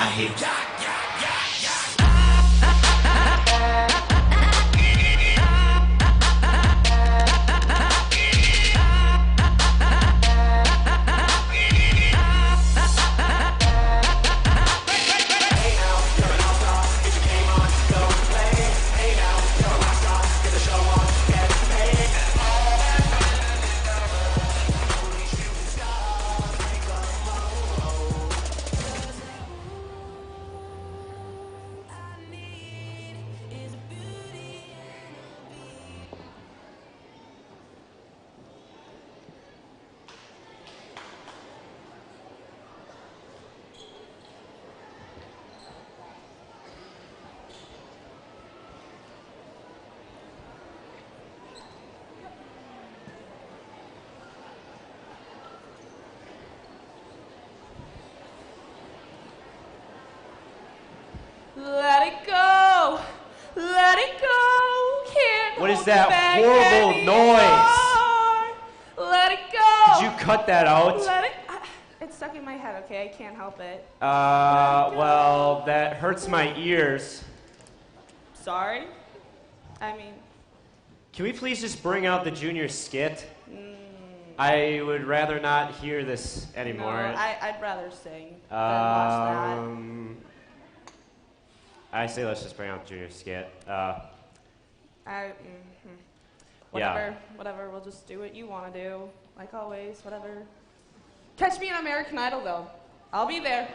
I hear Let it go, let it go. Can't What is hold it that back horrible anymore. Let it go. Did you cut that out? Let it. It's stuck in my head. Okay, I can't help it. Well, that hurts my ears. Sorry. I mean, Can we please just bring out the junior skit? I would rather not hear this no, anymore. I'd rather sing than watch I say let's just bring out the junior skit. Whatever, whatever. We'll just do what you want to do, like always. Whatever. Catch me on American Idol, though. I'll be there.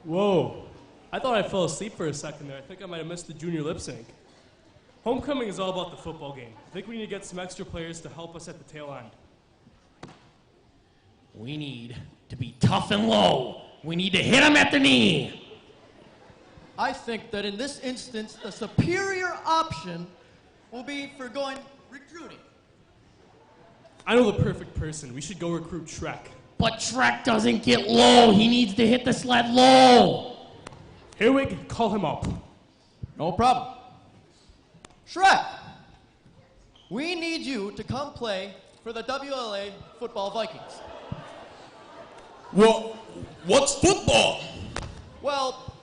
Whoa. I thought I fell asleep for a second there. I think I might have missed the junior lip sync. Homecoming is all about the football game. I think we need to get some extra players to help us at the tail end. We need to be tough and low. We need to hit them at the knee. I think that in this instance, the superior option will be for going recruiting. I know the perfect person. We should go recruit Shrek. But Shrek doesn't get low. He needs to hit the sled low. Herwig, call him up. No problem. Shrek, we need you to come play for the WLA football Vikings. Well, what's football? Well,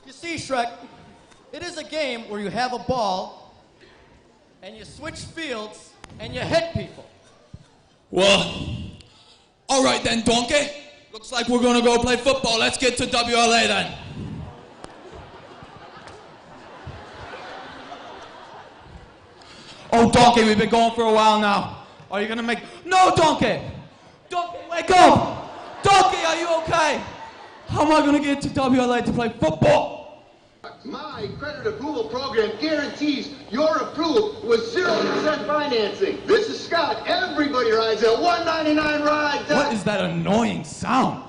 you see, Shrek, it is a game where you have a ball and you switch fields and you hit people. Well, all right then, donkey. Looks like we're gonna go play football. Let's get to WLA then. Oh, donkey, we've been going for a while now. Are you gonna make... No, donkey! Donkey, wake up! Donkey, are you okay? How am I gonna get to WLA to play football? My credit approval program guarantees your approval with 0% financing. This is Scott. Everybody rides at 199 rides. What is that annoying sound?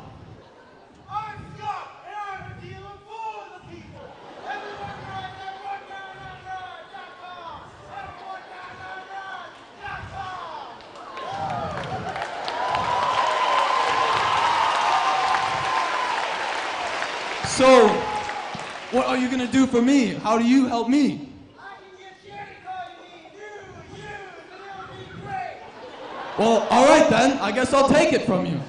So, what are you gonna do for me? How do you help me? Well, all right then. I guess I'll take it from you.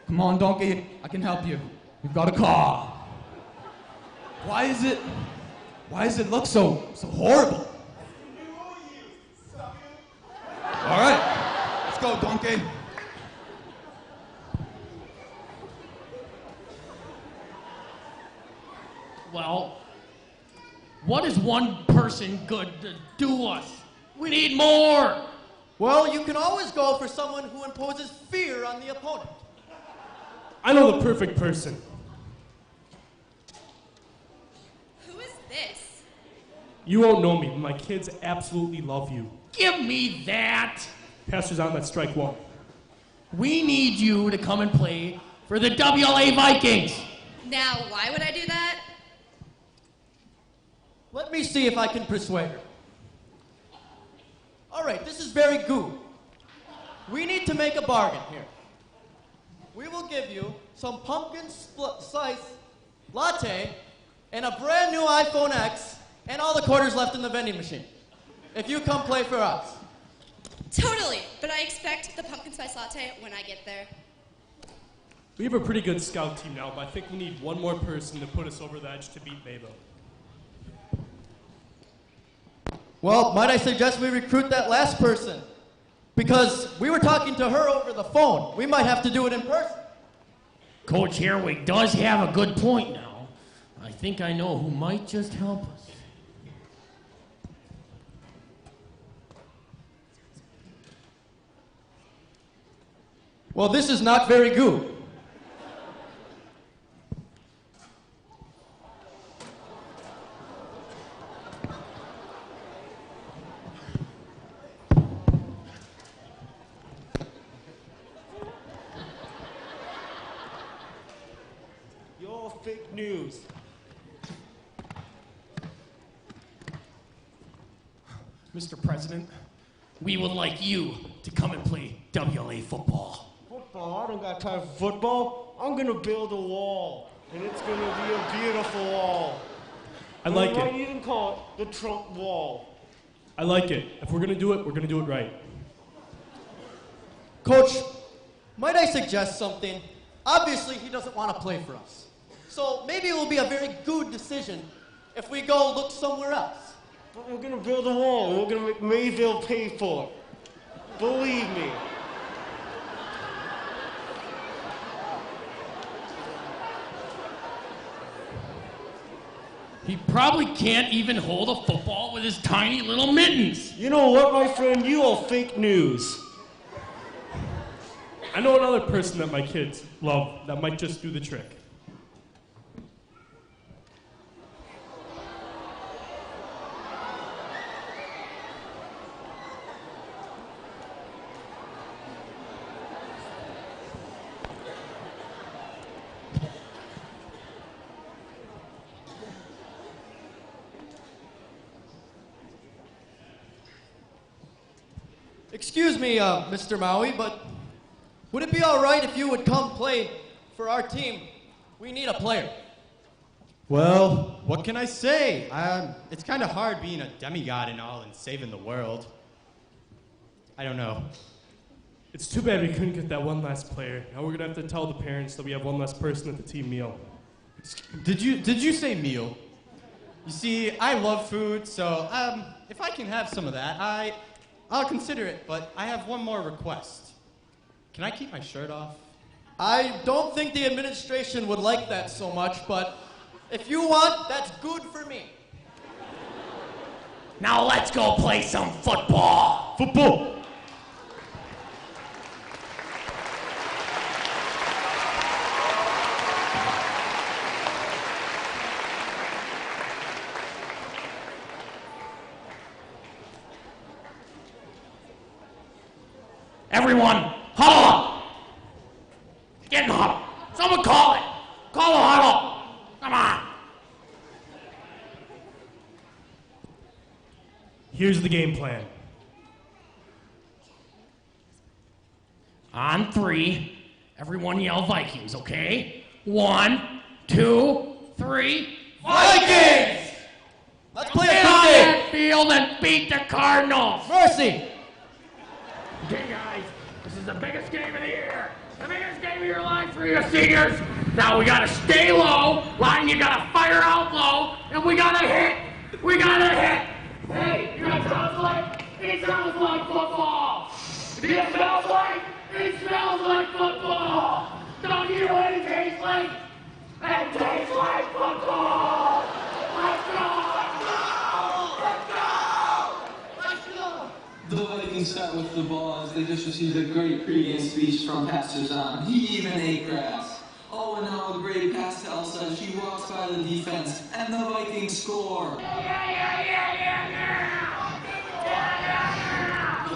Come on, donkey. I can help you. We've got a car. Why does it look so horrible? All right. Let's go, donkey. Well, what is one person good to do us? We need more! Well, you can always go for someone who imposes fear on the opponent. I know the perfect person. Who is this? You won't know me, but my kids absolutely love you. Give me that! Pastor's on that strike one. We need you to come and play for the WLA Vikings! Now, why would I do that? Let me see if I can persuade her. All right, this is very good. We need to make a bargain here. We will give you some pumpkin spice latte and a brand new iPhone X and all the quarters left in the vending machine. If you come play for us. Totally, but I expect the pumpkin spice latte when I get there. We have a pretty good scout team now, but I think we need one more person to put us over the edge to beat Mabel. Well, might I suggest we recruit that last person? Because we were talking to her over the phone. We might have to do it in person. Coach Herwig does have a good point now. I think I know who might just help us. Well, this is not very good. Fake news. Mr. President, we would like you to come and play WLA football. Football? I don't got time for football. I'm gonna build a wall, and it's gonna be a beautiful wall. I like it. it. I might even call it the Trump wall. I like it. If we're gonna do it, we're gonna do it right. Coach, might I suggest something? Obviously, he doesn't want to play for us. So maybe it will be a very good decision if we go look somewhere else. But we're gonna build a wall, and we're gonna make Mayville pay for it. Believe me. He probably can't even hold a football with his tiny little mittens. You know what, my friend? You are fake news. I know another person that my kids love that might just do the trick. Excuse me, Mr. Maui, but would it be all right if you would come play for our team? We need a player. Well, what can I say? It's kind of hard being a demigod and all and saving the world. I don't know. It's too bad we couldn't get that one last player. Now we're gonna have to tell the parents that we have one less person at the team meal. Did you say meal? You see, I love food, so if I can have some of that, I'll consider it. But I have one more request. Can I keep my shirt off? I don't think the administration would like that so much, but if you want, that's good for me. Now let's go play some football. Football. Everyone, huddle up. Get in the huddle. Someone call it. Call a huddle. Come on. Here's the game plan. On 3, everyone yell Vikings, okay? 1, 2, 3. Vikings! Let's play a Get good on game. that field and beat the Cardinals. Mercy! Okay, guys, this is the biggest game of the year. The biggest game of your life for you seniors. Now we gotta stay low. Line, you gotta fire out low. And we gotta hit. We gotta hit. Hey, you know what it sounds like? It sounds like football. It smells like? It smells like football. Don't you know what it tastes like? It tastes like football. Let's go. The Vikings start with the ball as they just received a great pregame speech from Pastor Zahn. He even ate grass. Oh, and now a great pass to Elsa. She walks by the defense, and the Vikings score. The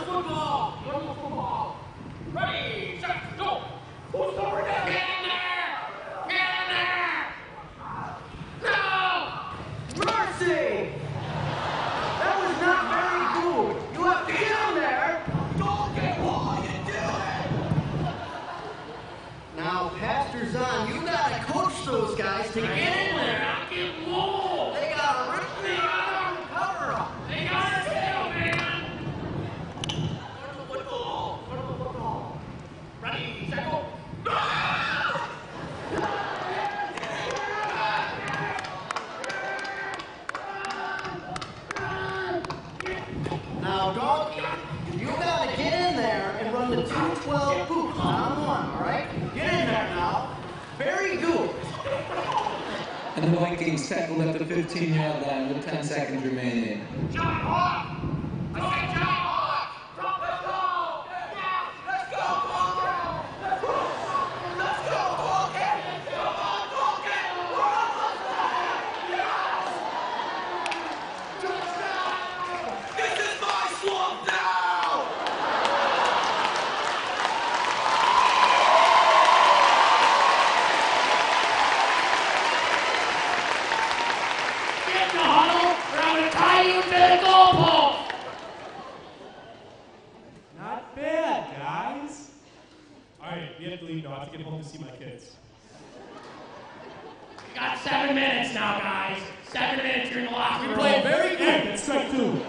football. Run the football. Ready, set, go. Who's over there? Get in there. Get in there. No. Mercy! That was not very good. You have to get in there. Don't get what you doing. Now, Pastor Zahn, you gotta coach those guys to get in there. Not get more. They gotta rip the cover up. They gotta tail, man. Run the football. Run the football. Ready, set, go. Now, Donkey, you gotta get in there and run the 2-12 boots on one, all right? Get in there now. Very good. And the Vikings tackled at the 15-yard line with 10 seconds remaining. John Hawk. I said John Hawk. Drop the ball. Yeah, let's go, Culver. Let's go. Let's go, Culver. Come on, Culver. We're almost there. Yes. Touchdown. This is my swamp now. Get in the huddle. We're going to tie you to the goalpost. Not bad, guys. All right, we have to leave now. I have to get home to see my kids. We got 7 minutes now, guys. 7 minutes, you're in the locker room. We played very good. Hey, that's strike 2.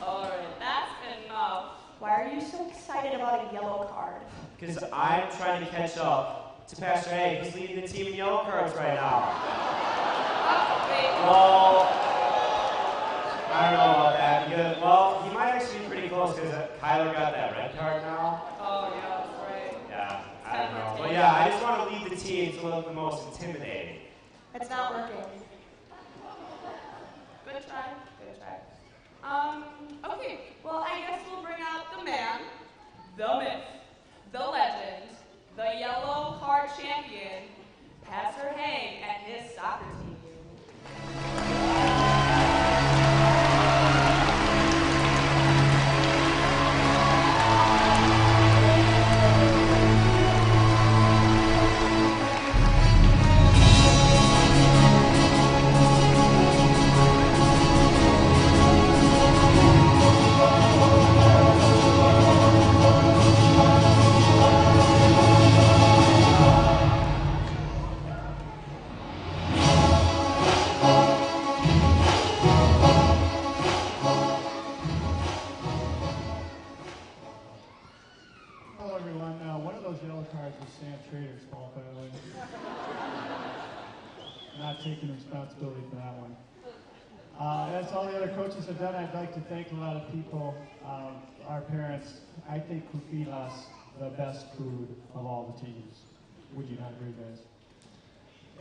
Alright, that's enough. Why are you so excited about a yellow card? Because I'm trying to catch up to Pastor A, who's leading the team in yellow cards right now. Well, I don't know about that. Because, well, he might actually be pretty close because Kyler got that red card now. Oh, yeah, that's right. Yeah, I don't know. But yeah, I just want to lead the team to look the most intimidating. It's not working. Good try. Good try. Okay, well, I guess we'll bring out the man, the myth, the legend, the yellow card champion, Pastor Hank and his soccer team. Hello, everyone. One of those yellow cards was Sam Trader's fault, by the way. Not taking responsibility for that one. As all the other coaches have done, I'd like to thank a lot of people, our parents, I think, who feed us the best food of all the teams. Would you not agree, guys?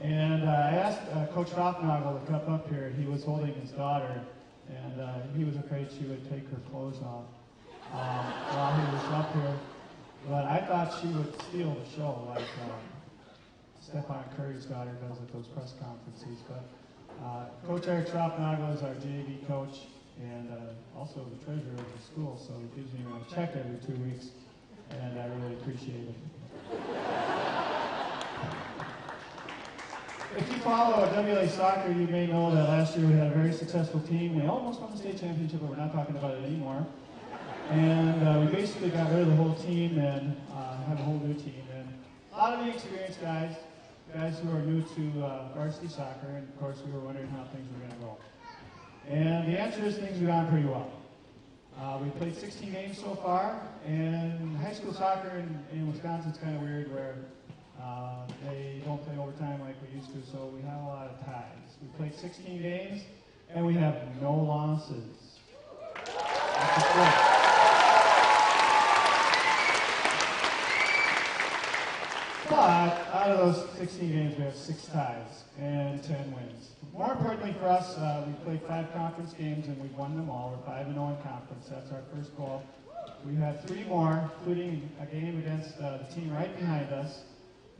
And I asked Coach Rothnagel to come up here. He was holding his daughter, and he was afraid she would take her clothes off while he was up here. But I thought she would steal the show like Stephon Curry's daughter does at those press conferences. But Coach Eric Schroppnagel is our JV coach and also the treasurer of the school, so he gives me a check every 2 weeks, and I really appreciate it. If you follow WLA soccer, you may know that last year we had a very successful team. We almost won the state championship, but we're not talking about it anymore. And we basically got rid of the whole team and have a whole new team. And a lot of the experienced guys who are new to varsity soccer, and of course we were wondering how things were going to go. And the answer is things have gone pretty well. We played 16 games so far, and high school soccer in Wisconsin is kind of weird where they don't play overtime like we used to, so we have a lot of ties. We played 16 games, and we have no losses. That's great. But out of those 16 games, we have 6 ties and 10 wins. More importantly for us, we played 5 conference games and we've won them all. We're 5-0 in conference. That's our first goal. We have 3 more, including a game against the team right behind us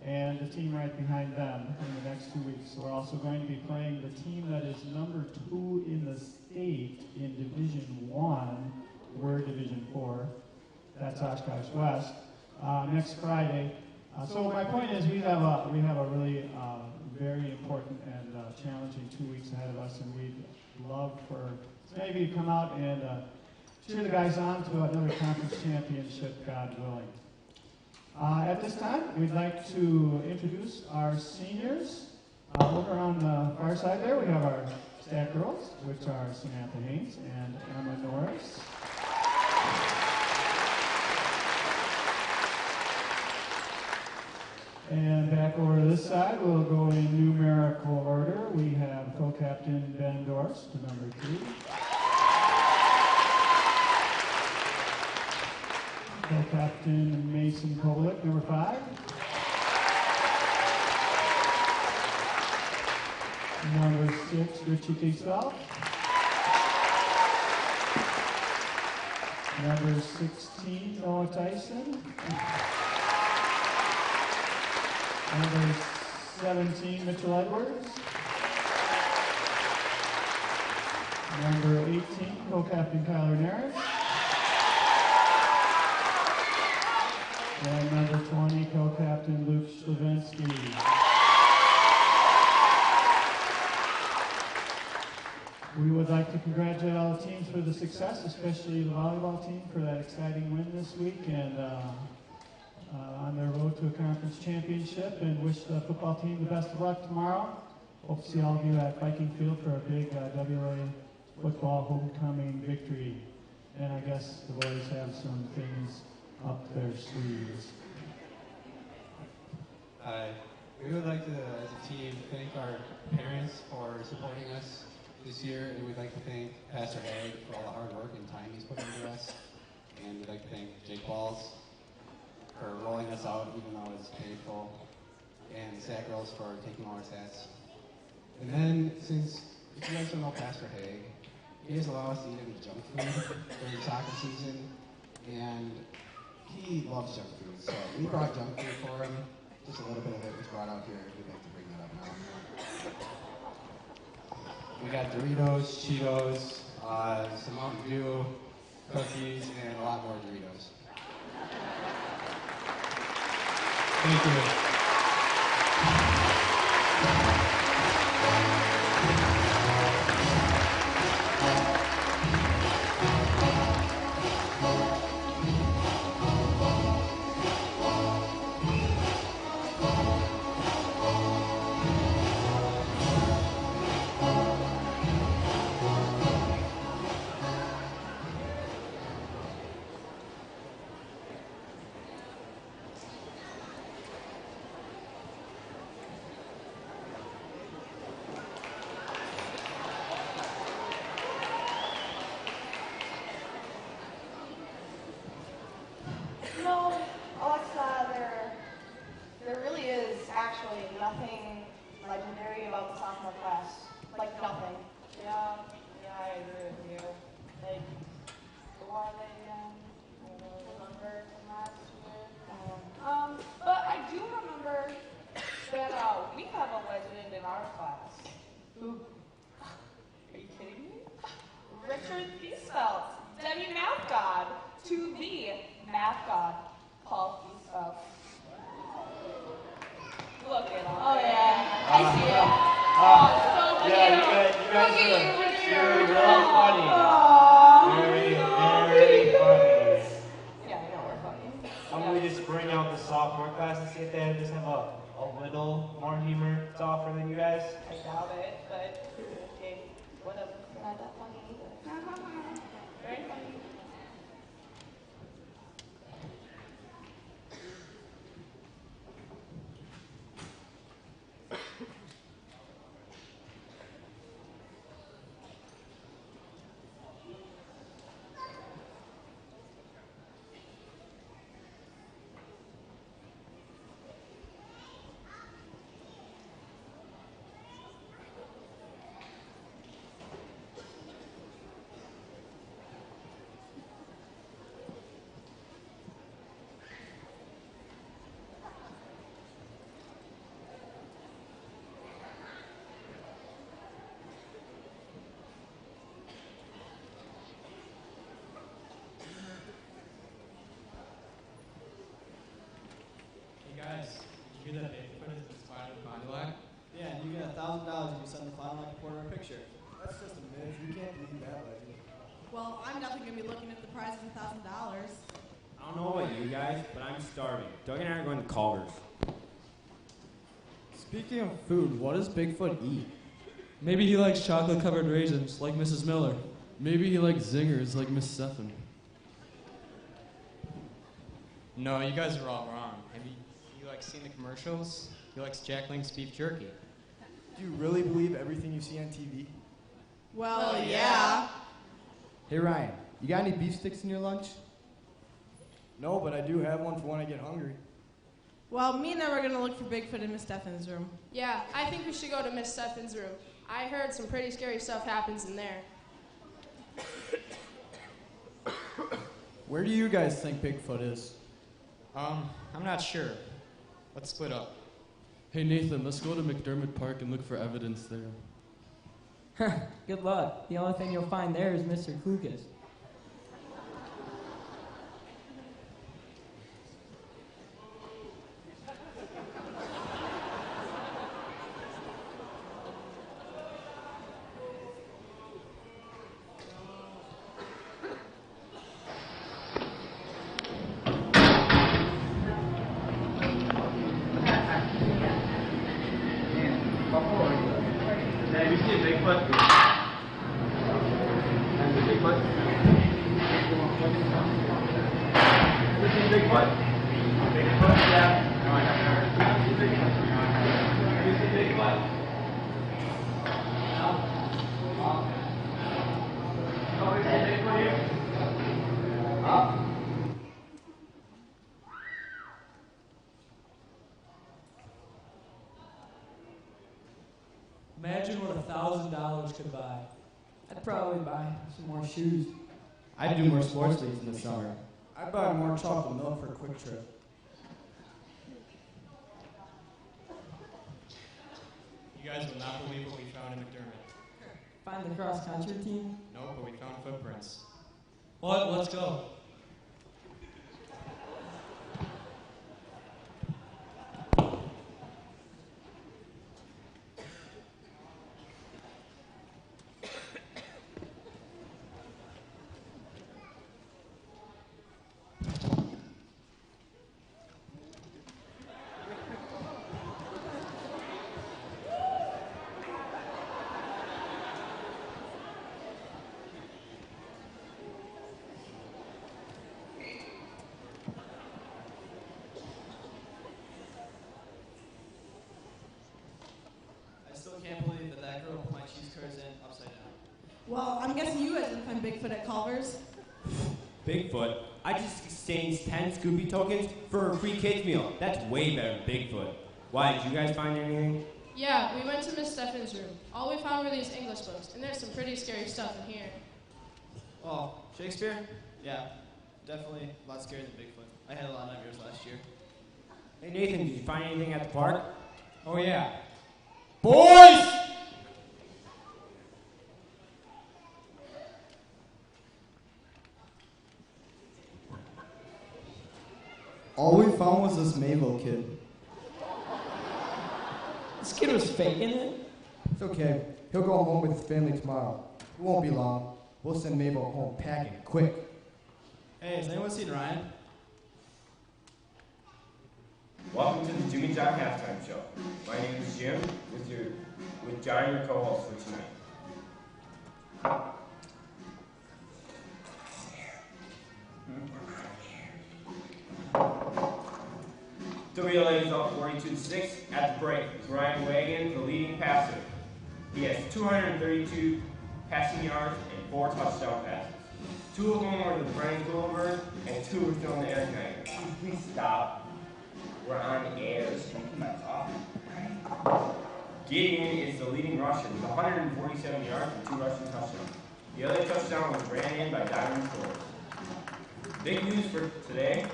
and the team right behind them in the next 2 weeks. So we're also going to be playing the team that is number 2 in the state in Division 1. We're Division 4. That's Oshkosh West. Next Friday. So my point is we have a really very important and challenging 2 weeks ahead of us, and we'd love for maybe to come out and cheer the guys on to another conference championship, God willing. At this time, we'd like to introduce our seniors. Over on the far side there, we have our stack girls, which are Samantha Haynes and Emma Norris. And back over to this side, we'll go in numerical order. We have co-captain Ben Dorst, to number 2. Co-captain Mason Kolik, number 5. Number 6, Richie Kiesfeld. Number 16, Noah Tyson. Number 17, Mitchell Edwards. Number 18, co-captain Kyler Naris. And number 20, co-captain Luke Slavinsky. We would like to congratulate all the teams for the success, especially the volleyball team for that exciting win this week, and on their road to a conference championship, and wish the football team the best of luck tomorrow. Hope to see all of you at Viking Field for a big WLA football homecoming victory. and I guess the boys have some things up their sleeves. Hi. We would like to, as a team, thank our parents for supporting us this year, and we'd like to thank Pastor Haig for all the hard work and time he's put into us. And we'd like to thank Jake Walls for rolling us out, even though it's painful, and the Sat Girls for taking all our stats. And then, since if you guys don't know Pastor Haig, he does allow us to eat any junk food during soccer season, and he loves junk food. So we brought junk food for him. Just a little bit of it was brought out here. We'd like to bring that up now. We got Doritos, Cheetos, some Mountain Dew, cookies, and a lot more Doritos. Thank you. No, Alexa, there really is actually nothing legendary about the sophomore class. Like nothing. Yeah, I agree with you. Like, who are they again? I don't remember from last year. But I do remember that we have a legend in our class. Who? Are you kidding me? Richard Thiesfeld, Demi Math God, to the Math God, Paul Thiesfeld. Look at him. Oh yeah, I see it. So Yeah, you guys are really funny. Very funny. Yeah, I know we're funny. I'm gonna just bring out the sophomore class and see if they just have a little more humor to offer than you guys. I doubt it, but okay, whatever. Not that funny either. Very funny. Guys, did you hear that Bigfoot is inspired by Plaque? Yeah, and you get $1,000 if you send the final like a quarter a picture. That's just a myth. You can't believe that legend. Well, I'm definitely going to be looking at the prize of $1,000. I don't know about you guys, but I'm starving. Doug and I are going to Culver's. Speaking of food, what does Bigfoot eat? Maybe he likes chocolate-covered raisins, like Mrs. Miller. Maybe he likes zingers, like Miss Stephan. No, you guys are all wrong. Have you seen the commercials? He likes Jack Link's beef jerky. Do you really believe everything you see on TV? Well, yeah. Hey, Ryan, you got any beef sticks in your lunch? No, but I do have one for when I get hungry. Well, me and them are going to look for Bigfoot in Miss Stephan's room. Yeah, I think we should go to Miss Stephan's room. I heard some pretty scary stuff happens in there. Where do you guys think Bigfoot is? I'm not sure. Let's split up. Hey, Nathan, let's go to McDermott Park and look for evidence there. Good luck. The only thing you'll find there is Mr. Klukas. Have you seen Bigfoot? Bigfoot? Bigfoot? Bigfoot, yeah. No, I haven't heard. Have you seen Bigfoot? No? Oh, is that Bigfoot here? Up. Imagine what $1,000 could buy. I'd probably buy some more shoes. I'd do more sports leagues in the summer. I'd buy more chocolate milk for a quick trip. You guys will not believe what we found in McDermott. Find the cross-country team? No, but we found footprints. What? Let's go. Can't believe that girl put my cheese curds in upside down. Well, I'm guessing you guys didn't find Bigfoot at Culver's. Bigfoot? I just exchanged 10 Scooby tokens for a free kids meal. That's way better than Bigfoot. Why, did you guys find anything? Yeah, we went to Miss Steffens' room. All we found were these English books, and there's some pretty scary stuff in here. Oh, Shakespeare? Yeah, definitely a lot scarier than Bigfoot. I had a lot of nightmares last year. Hey Nathan, did you find anything at the park? Oh yeah. Boys! All we found was this Mabel kid. This kid was faking it? It's okay. He'll go home with his family tomorrow. It won't be long. We'll send Mabel home packing quick. Hey, has anyone seen Ryan? Welcome to the Jimmy John Halftime Show. My name is Jim, with John, your co-host for tonight. WLA is up 42-6 at the break with Ryan Wagon, the leading passer. He has 232 passing yards and 4 touchdown passes. 2 of them were to Brian Culver and 2 were thrown to Eric Knight. Please stop. We're on the air. Gideon is the leading rusher with 147 yards and 2 rushing touchdowns. The other touchdown was ran in by Diamond Shores. Big news for today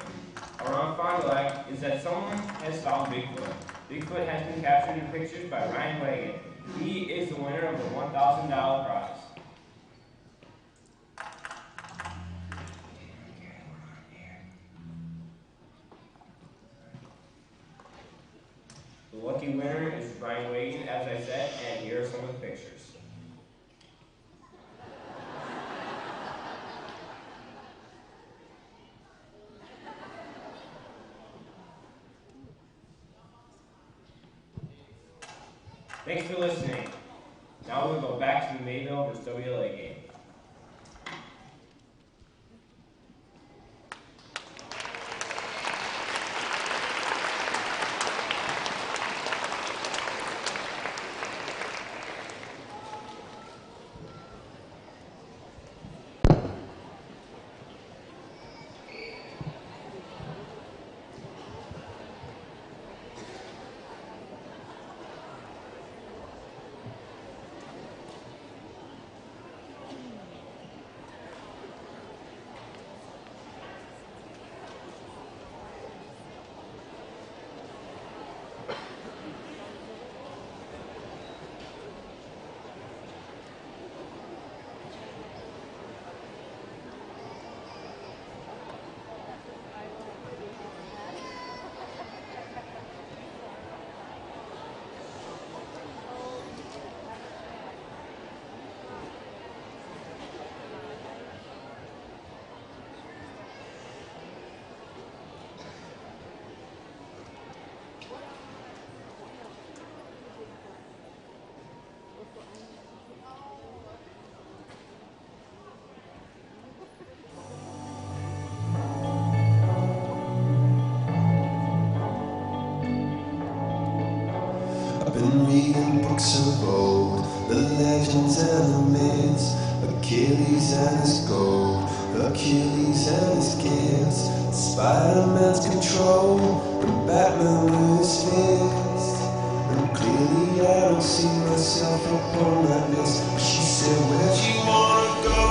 around Fond du Lac is that someone has found Bigfoot. Bigfoot has been captured in pictures by Ryan Wagon. He is the winner of the $1,000 prize. The lucky winner is Ryan Wagon, as I said, and here are some of the pictures. Thanks for listening. Now we'll go back to the Mayville vs. WLA game. books of old, the legends and the myths, Achilles and his gold, Achilles and his gifts, Spider-Man's control, and Batman with his fist. And clearly I don't see myself upon that list. She said, where'd you wanna go?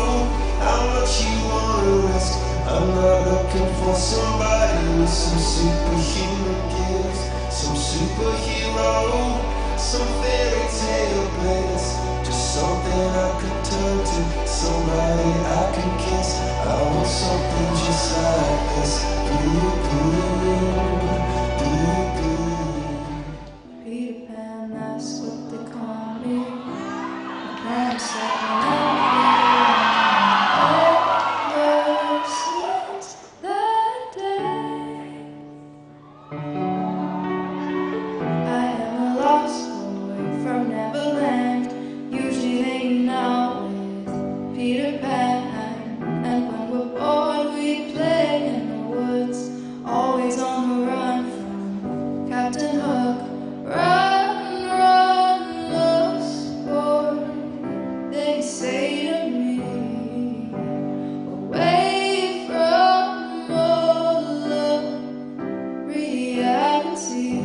How much you wanna risk? I'm not looking for somebody with some superhuman gifts, some superhero, some fairy tale bliss, just something I could turn to, somebody I can kiss. I want something just like this. Peter Pan, that's what they call me. I can't say ever since that day. I am a lost boy from Neverland, usually hanging out with Peter Pan. And when we're bored, we play in the woods, always on the run from Captain Hook. Run, run, lost boy, they say to me, away from all of reality.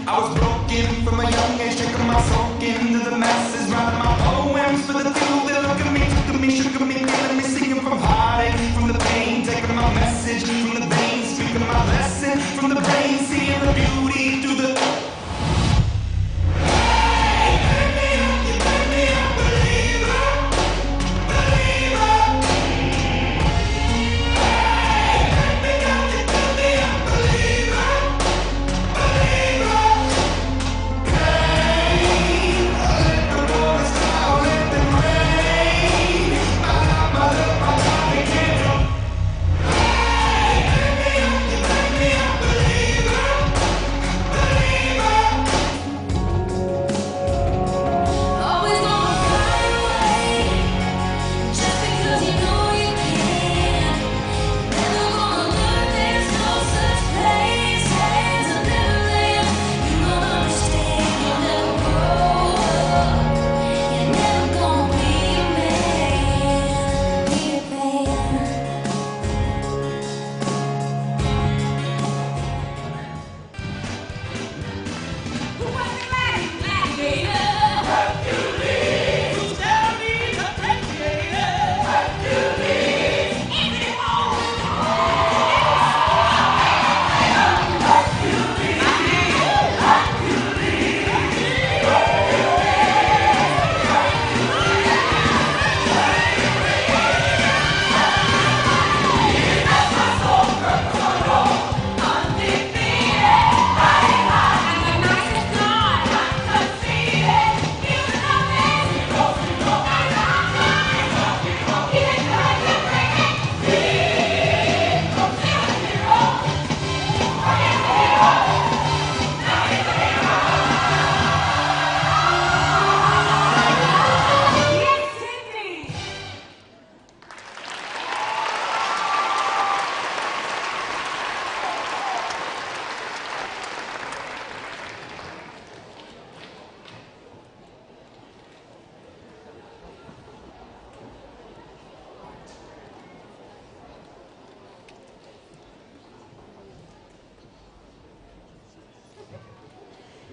I was broken from a young age, taking my soul into the masses, writing my poems for the few that look at me, took at me, shook at me, feeling me, singing from heartache, from the pain, taking my message from the veins, speaking my lesson from the brain, seeing the beauty through the.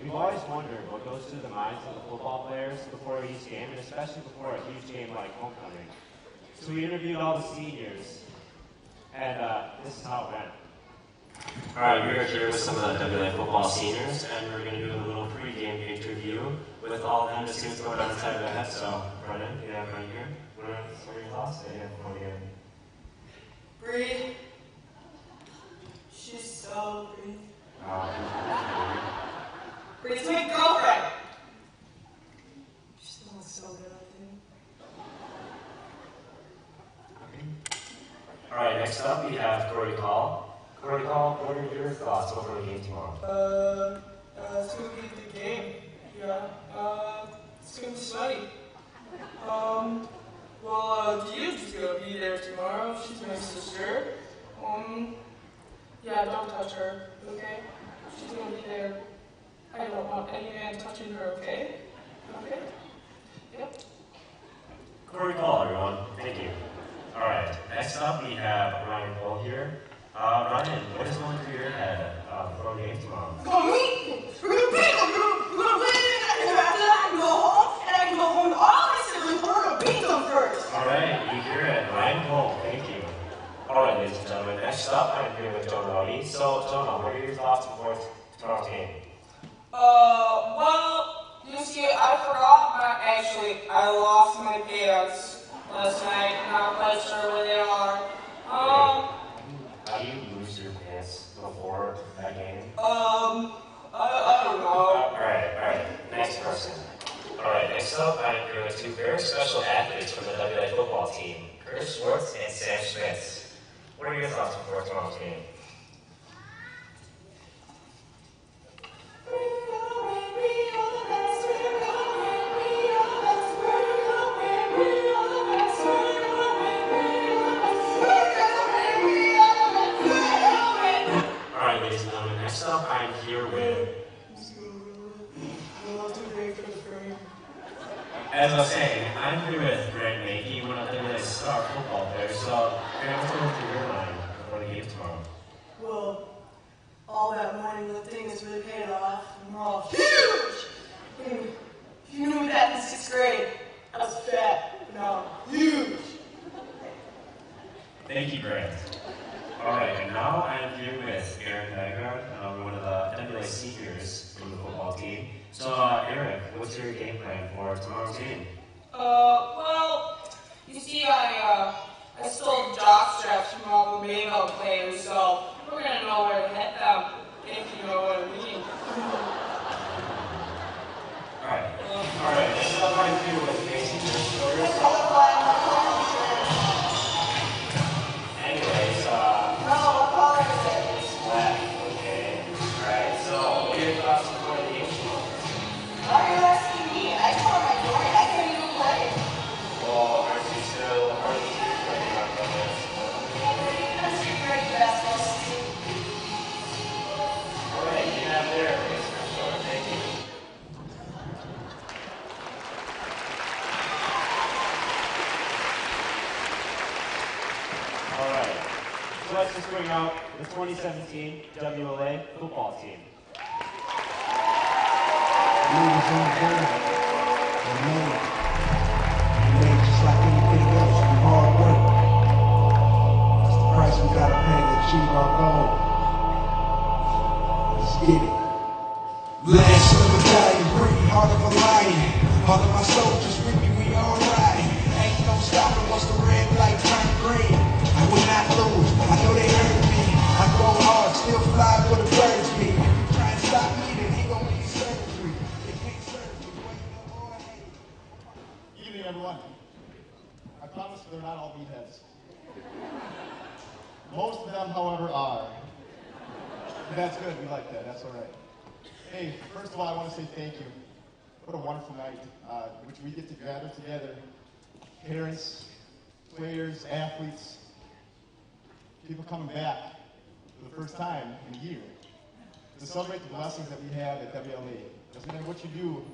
We've always wondered what goes through the minds of the football players before each game, and especially before a huge game like homecoming. So we interviewed all the seniors, and this is how it went. All right, we are here with some of the WLA football seniors, and we're going to do a little pre-game interview with all of them to see what's going on inside of their heads. So, Brennan, you have right here. What are some of your thoughts that you have before the game? Bree, she's so pretty. Bree's my girlfriend. She smells so good, I think. All right, next up we have Corey Call. Corey Call, what are your thoughts over the game tomorrow? It's gonna be a good game. Yeah. It's gonna be sweaty. Dee's gonna be there tomorrow. She's my sister. Yeah, don't touch her, okay? She's gonna be there. I don't want any man touching her, okay? Okay? Yep. Corey call, everyone. Thank you. All right. Next up, we have Ryan Cole here. Ryan, what is going through your head before the game tomorrow? Go me! We're gonna beat them! We're gonna win! And after that, I can go home, and I can go home to all my siblings, but we're gonna beat them first! All right, you hear it. Ryan Cole, thank you. All right, ladies and gentlemen, next up, I'm here with Jonah Rowdy. So, Jonah, what are your thoughts before tomorrow's game? Well, you see, I lost my pants last night. I'm not quite sure where they are. How do you lose your pants before that game? I don't know. Alright. Next person. Alright, next up, I'm here with two very special athletes from the WLA football team, Chris Schwartz and Sam Schmitz. What are your thoughts before tomorrow's game? Alright, ladies and gentlemen, next up, I'm here with... As I was saying, I'm here with Grant Mackey, one of the star football players. So, Grant, what's going through your mind before the game tomorrow? Well, all that morning lifting has really paid off, and we're all huge! If you knew me back in 6th grade, I was fat, but now I'm huge! Thank you, Grant. Alright, and now I'm here with Eric Nygaard, one of the WLA seniors from the football team. So, Eric, what's your game plan for tomorrow's game? Well, you see, I stole jock straps from all the Mayville players, so we're gonna know where to hit them, if you know what I mean. Alright, next up I'm here with Casey Stories. Anyways, what color is it? It's black, okay. Alright, so what are your thoughts before the game tomorrow? Why are you asking me? I told my story, I can't even play. Well, aren't you still part of the team playing around on this? That's a great basketball team. Alright, you have there, Mr. Short. Thank you. Alright, so let's just bring out the 2017 WLA football team. Ladies and gentlemen, made just like anything else, through hard work. That's the price we gotta pay to achieve our goal. Let's get it. Last of a battalion, breathe, heart of a lion. Heart of my soldiers with me, we alright. Ain't no stopping once the red light turn green. I will not lose, I know they heard me. I go hard, still fly where the birds be. If you try and stop me, then he gon' need surgery. They can't serve me, wait no more, hey. Evening, everyone. I promise they're not all meatheads. Most of them, however, are. That's good. We like that. That's all right. Hey, first of all, I want to say thank you. What a wonderful night, which we get to gather together. Parents, players, athletes, people coming back for the first time in a year to celebrate the blessings that we have at WLA. Doesn't matter what you do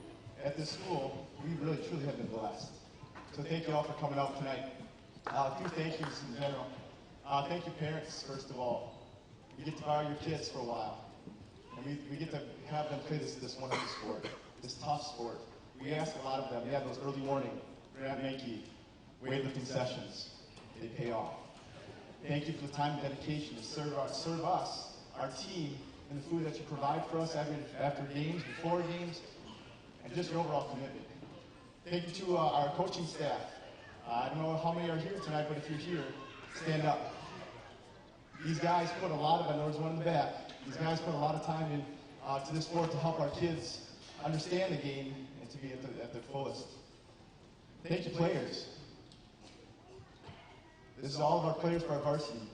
at this school, we really, truly have been blessed. So thank you all for coming out tonight. A few thank yous in general. Thank you parents, first of all. You get to borrow your kids for a while. And we get to have them play this wonderful sport, this tough sport. We ask a lot of them. We have those early morning, Grant Mankey, weightlifting sessions. They pay off. Thank you for the time and dedication to serve us, our team, and the food that you provide for us after games, before games, and just your overall commitment. Thank you to our coaching staff. I don't know how many are here tonight, but if you're here, stand up. These guys put a lot of, I know there's one in the back, these guys put a lot of time in to this sport to help our kids understand the game and to be at their fullest. Thank you, players. This is all of our players for our varsity,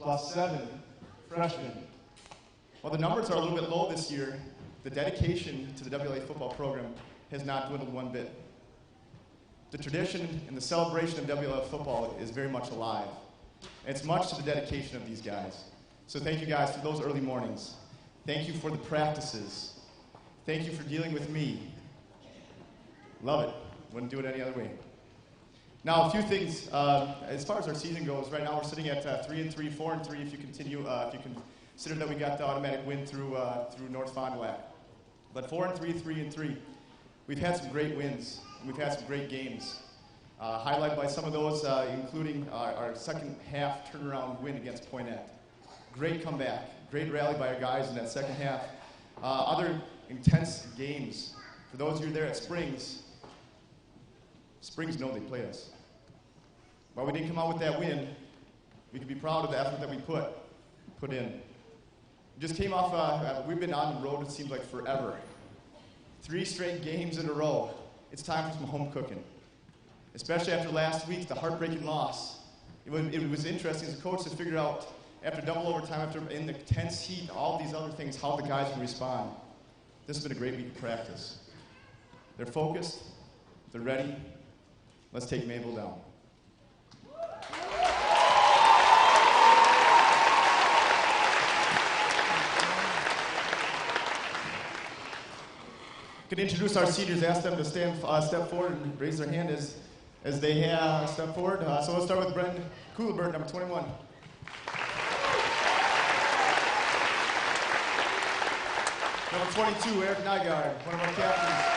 plus 7 freshmen. While the numbers are a little bit low this year, the dedication to the WLA football program has not dwindled one bit. The tradition and the celebration of WLA football is very much alive. And it's much to the dedication of these guys. So thank you guys for those early mornings. Thank you for the practices. Thank you for dealing with me. Love it. Wouldn't do it any other way. Now, a few things as far as our season goes. Right now, we're sitting at 3-3, 4-3. If you continue, if you consider that we got the automatic win through North Fond du Lac. But 4-3, 3-3. We've had some great wins. And we've had some great games. Highlighted by some of those, including our second half turnaround win against Poinette. Great comeback. Great rally by our guys in that second half. Other intense games. For those of you there at Springs know they played us. While we didn't come out with that win, we can be proud of the effort that we put in. We just came off, we've been on the road, it seems like forever. 3 straight games in a row. It's time for some home cooking. Especially after last week, the heartbreaking loss. It was interesting as a coach to figure out, after double overtime, after in the tense heat, all these other things, how the guys would respond. This has been a great week of practice. They're focused, they're ready. Let's take Mabel down. Could introduce our seniors, ask them to step forward and raise their hand as they have step forward. So let's start with Brendan Culver, number 21. Number 22, Eric Nygaard, one of our captains.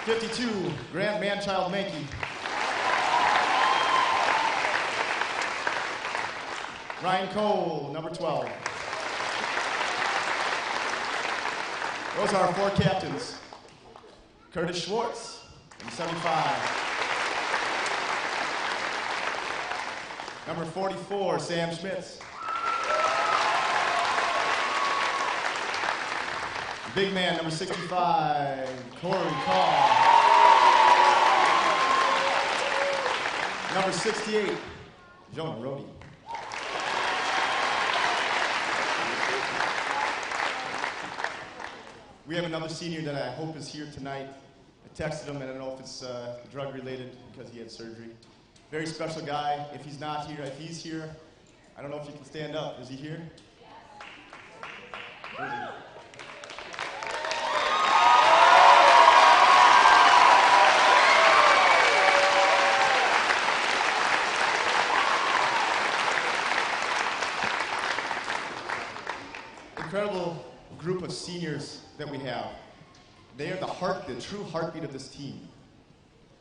52, Grant Manchild Mankey. Ryan Cole, number 12. Those are our 4 captains. Curtis Schwartz, number 75. Number 44, Sam Schmitz. Big man, number 65, Corey Call. Number 68, Jonah Rohde. We have another senior that I hope is here tonight. I texted him, and I don't know if it's drug related because he had surgery. Very special guy. If he's not here, if he's here, I don't know if you can stand up. Is he here? Where is he? Incredible group of seniors that we have. They are the true heartbeat of this team.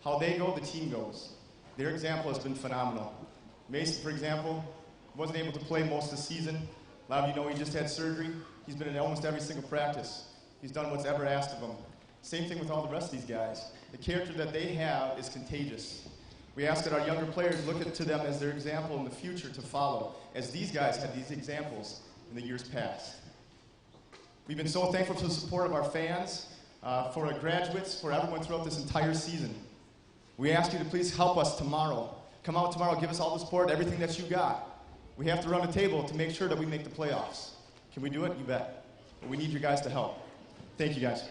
How they go, the team goes. Their example has been phenomenal. Mason, for example, wasn't able to play most of the season. A lot of you know he just had surgery. He's been in almost every single practice. He's done what's ever asked of him. Same thing with all the rest of these guys. The character that they have is contagious. We ask that our younger players look to them as their example in the future to follow, as these guys had these examples in the years past. We've been so thankful for the support of our fans, for our graduates, for everyone throughout this entire season. We ask you to please help us tomorrow. Come out tomorrow, give us all the support, everything that you got. We have to run a table to make sure that we make the playoffs. Can we do it? You bet. But we need you guys to help. Thank you, guys.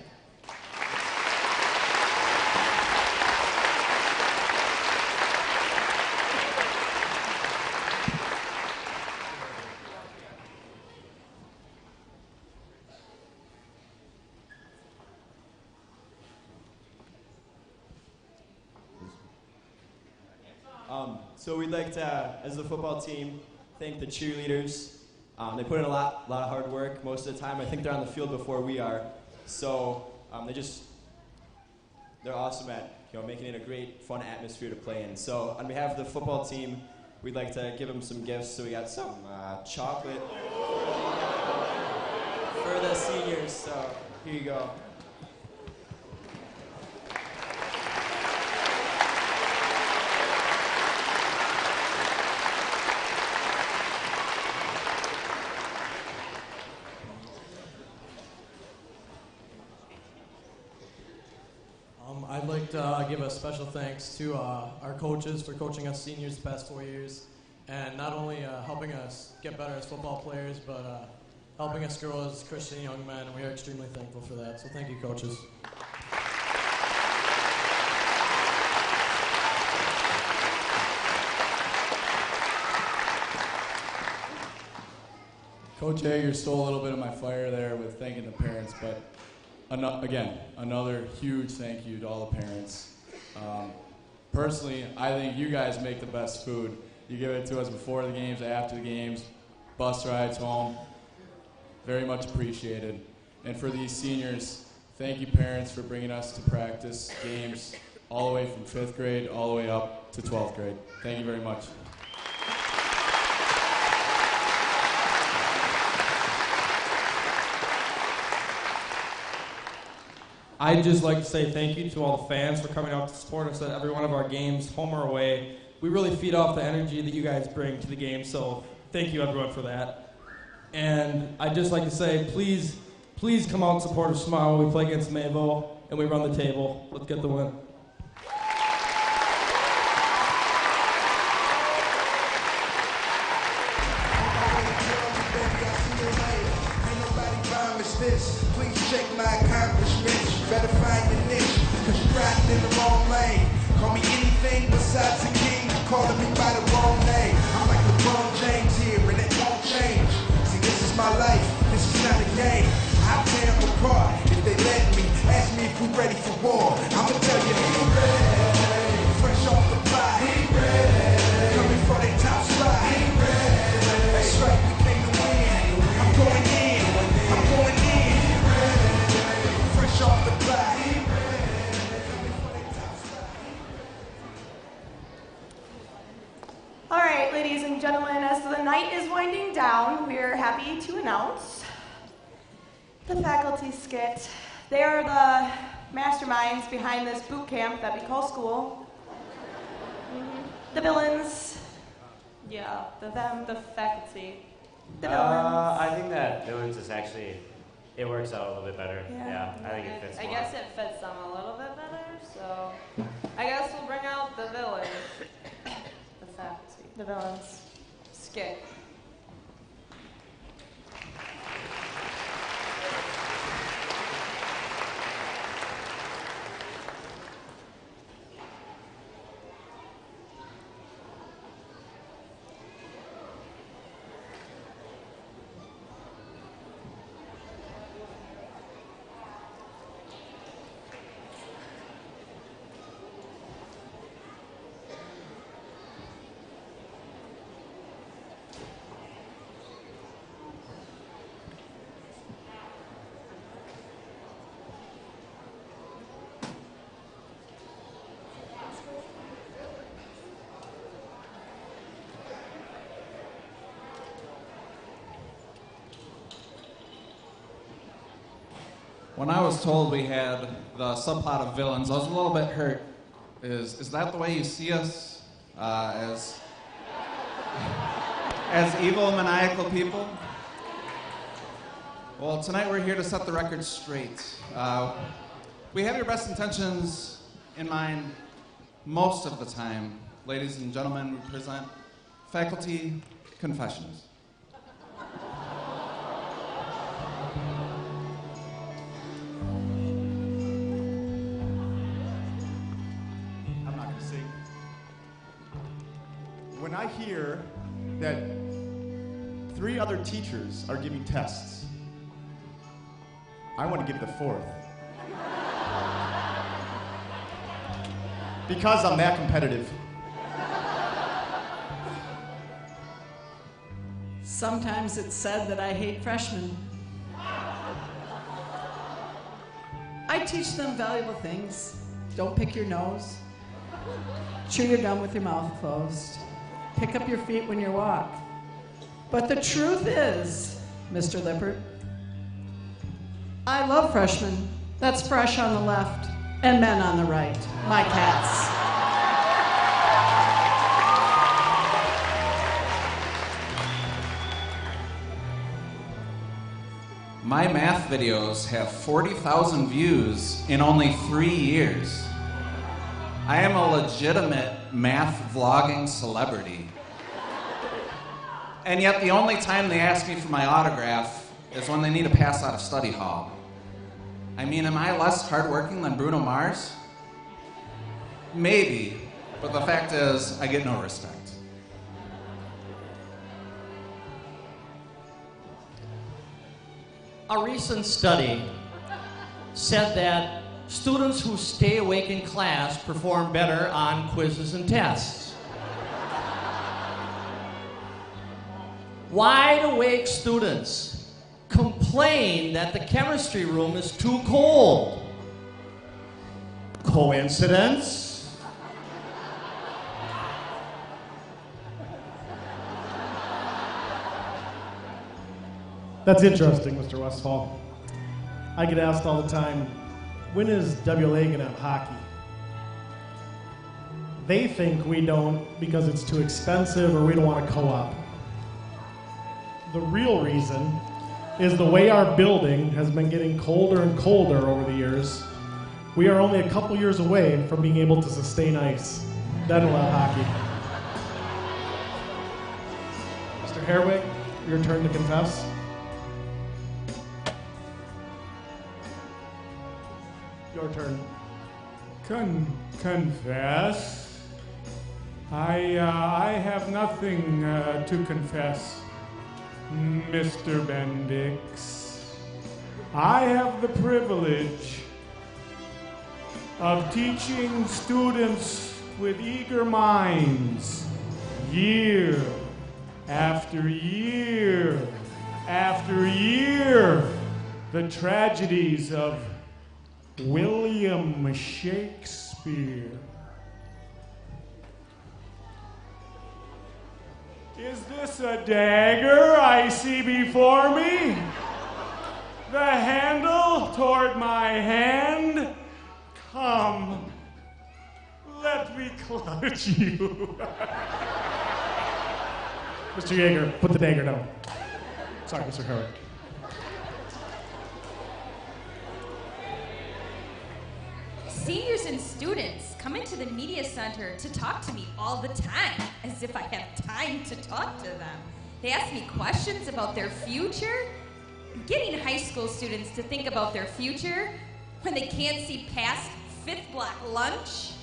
So we'd like to, as the football team, thank the cheerleaders. They put in a lot of hard work. Most of the time, I think they're on the field before we are. So they're awesome at making it a great, fun atmosphere to play in. So on behalf of the football team, we'd like to give them some gifts. So we got some chocolate for the seniors. So here you go. I'd like to give a special thanks to our coaches for coaching us seniors the past 4 years, and not only helping us get better as football players, but helping us grow as Christian young men, and we are extremely thankful for that. So thank you, coaches. Coach Hager stole a little bit of my fire there with thanking the parents, but again, another huge thank you to all the parents. Personally, I think you guys make the best food. You give it to us before the games, after the games, bus rides home. Very much appreciated. And for these seniors, thank you parents for bringing us to practice games all the way from 5th grade all the way up to 12th grade. Thank you very much. I'd just like to say thank you to all the fans for coming out to support us at every one of our games, home or away. We really feed off the energy that you guys bring to the game, so thank you everyone for that. And I'd just like to say, please come out and support us tomorrow when we play against Mayville and we run the table. Let's get the win. Please check my accomplishments. You better find your niche, cause you riding in the wrong lane. Call me anything besides a king. You're calling me by the wrong name. I'm like LeBron James here, and it won't change. See, this is my life, this is not a game. I'll tear them apart if they let me. Ask me if we're ready for war. I'ma tell you, we ready. Fresh off the block, we ready. Coming for their top spot, we ready. That's right, we came to win. I'm going in, I'm going in. Fresh off the block. All right, ladies and gentlemen, as the night is winding down, we're happy to announce the faculty skit. They are the masterminds behind this boot camp that we call school. The villains. Yeah, the faculty. The villains. I think that villains is actually, it works out a little bit better. Yeah, I think it fits I more. guess it fits them a little bit better, so I guess we'll bring out the villains. The faculty. The villains. Skit. When I was told we had the subplot of villains, I was a little bit hurt. Is that the way you see us as evil, maniacal people? Well, tonight we're here to set the record straight. We have your best intentions in mind most of the time. Ladies and gentlemen, we present Faculty Confessions. When I hear that 3 other teachers are giving tests, I want to give the 4th. Because I'm that competitive. Sometimes it's said that I hate freshmen. I teach them valuable things. Don't pick your nose. Chew your gum with your mouth closed. Pick up your feet when you walk. But the truth is, Mr. Lippert, I love freshmen. That's fresh on the left and men on the right. My cats. My math videos have 40,000 views in only 3 years. I am a legitimate math vlogging celebrity. And yet the only time they ask me for my autograph is when they need to pass out of study hall. I mean, am I less hardworking than Bruno Mars? Maybe, but the fact is, I get no respect. A recent study said that students who stay awake in class perform better on quizzes and tests. Wide-awake students complain that the chemistry room is too cold. Coincidence? That's interesting, Mr. Westfall. I get asked all the time, when is WLA going to have hockey? They think we don't because it's too expensive or we don't want to co-op. The real reason is the way our building has been getting colder and colder over the years. We are only a couple years away from being able to sustain ice. Then we'll have hockey. Mr. Herwig, your turn to confess. Your turn. Confess? I have nothing to confess, Mr. Bendix. I have the privilege of teaching students with eager minds year after year after year the tragedies of William Shakespeare. Is this a dagger I see before me? The handle toward my hand? Come, let me clutch you. Mr. Yeager, put the dagger down. Sorry, Mr. Herwig. Seniors and students come into the media center to talk to me all the time, as if I have time to talk to them. They ask me questions about their future. Getting high school students to think about their future when they can't see past fifth block lunch.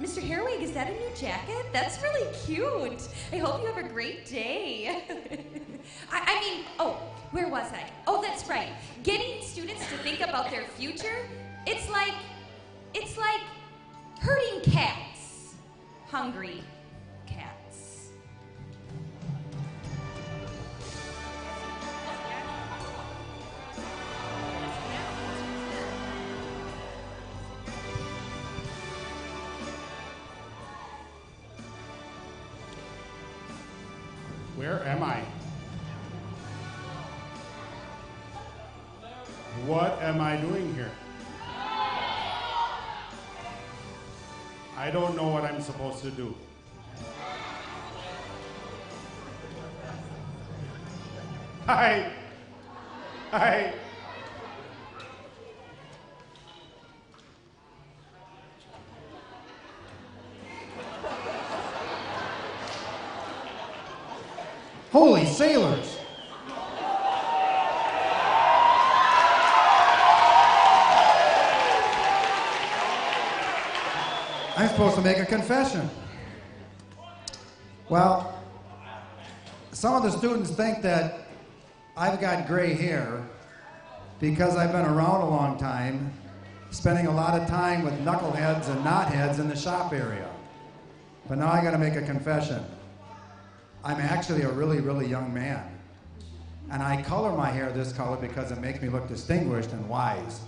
Mr. Herwig, is that a new jacket? That's really cute. I hope you have a great day. Where was I? Oh, that's right. Getting students to think about their future, it's like herding cats. Hungry cats. Where am I? What am I doing here? I don't know what I'm supposed to do. Hi. Holy sailors! I'm supposed to make a confession. Well, some of the students think that I've got gray hair because I've been around a long time, spending a lot of time with knuckleheads and knotheads in the shop area. But now I gotta make a confession. I'm actually a really, really young man. And I color my hair this color because it makes me look distinguished and wise.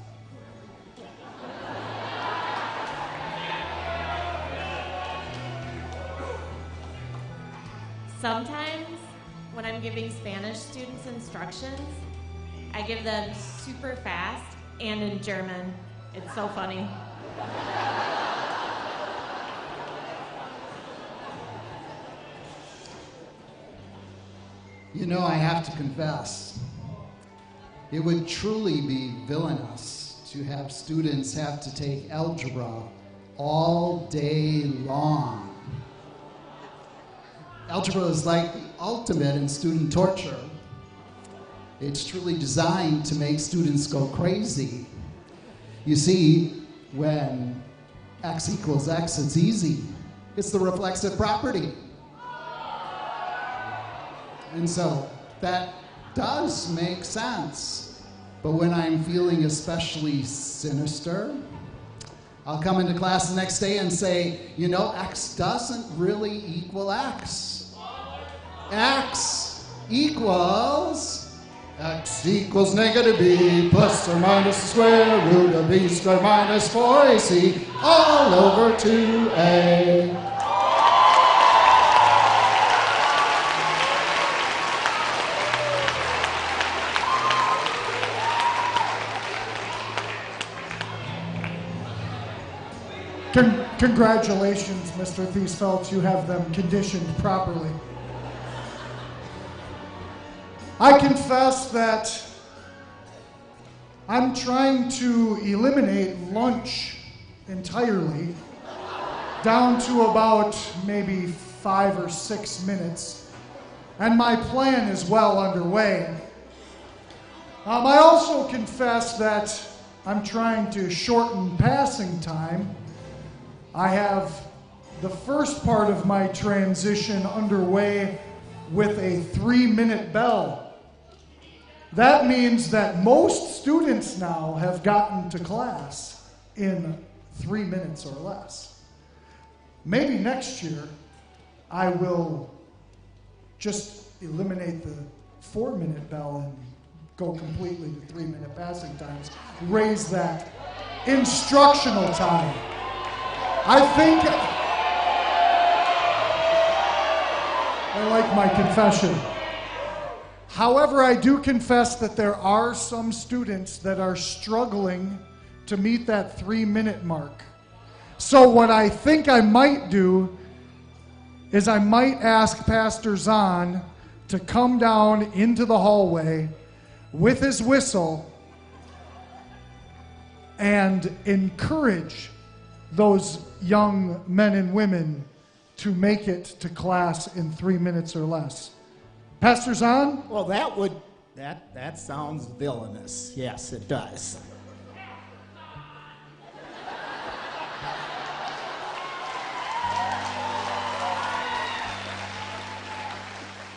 Sometimes, when I'm giving Spanish students instructions, I give them super fast and in German. It's so funny. You know, I have to confess, it would truly be villainous to have students have to take algebra all day long. Algebra is like the ultimate in student torture. It's truly designed to make students go crazy. You see, when x equals x, it's easy. It's the reflexive property. And so that does make sense. But when I'm feeling especially sinister, I'll come into class the next day and say, you know, X doesn't really equal X. X equals negative B plus or minus the square root of B squared minus 4AC all over 2A. Congratulations, Mr. Thiesfeld. You have them conditioned properly. I confess that I'm trying to eliminate lunch entirely, down to about maybe 5 or 6 minutes, and my plan is well underway. I also confess that I'm trying to shorten passing time. I have the first part of my transition underway with a 3-minute bell. That means that most students now have gotten to class in 3 minutes or less. Maybe next year I will just eliminate the 4-minute bell and go completely to 3-minute passing times, raise that instructional time. I think I like my confession. However, I do confess that there are some students that are struggling to meet that 3-minute mark. So what I think I might do is I might ask Pastor Zahn to come down into the hallway with his whistle and encourage those young men and women to make it to class in 3 minutes or less. Pastor Zahn? Well, that sounds villainous. Yes, it does.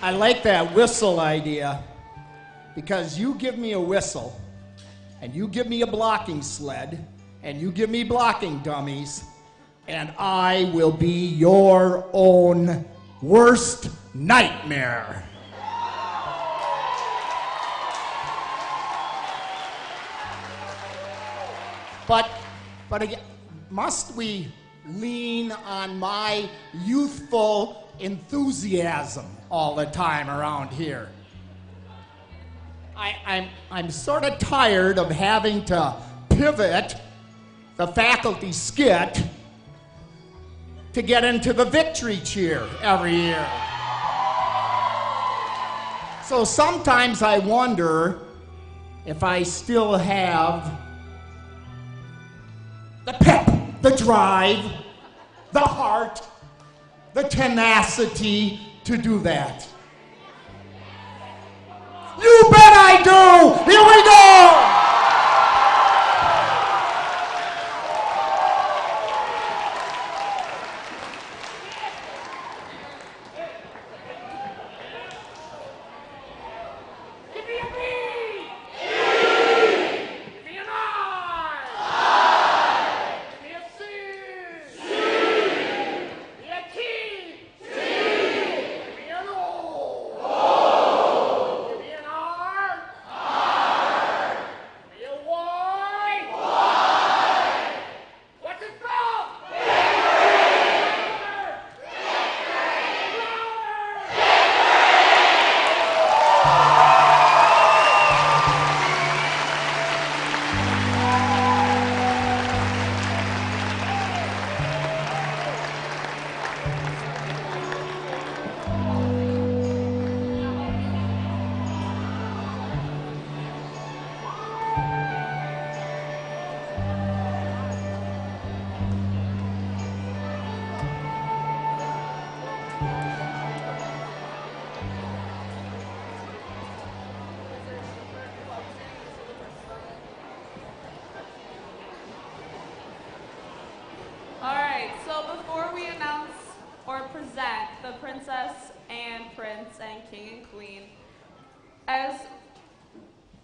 I like that whistle idea, because you give me a whistle, and you give me a blocking sled, and you give me blocking dummies, and I will be your own worst nightmare. But again, must we lean on my youthful enthusiasm all the time around here? I'm sort of tired of having to pivot the faculty skit to get into the victory cheer every year. So sometimes I wonder if I still have the pep, the drive, the heart, the tenacity to do that. You bet I do! Here we go!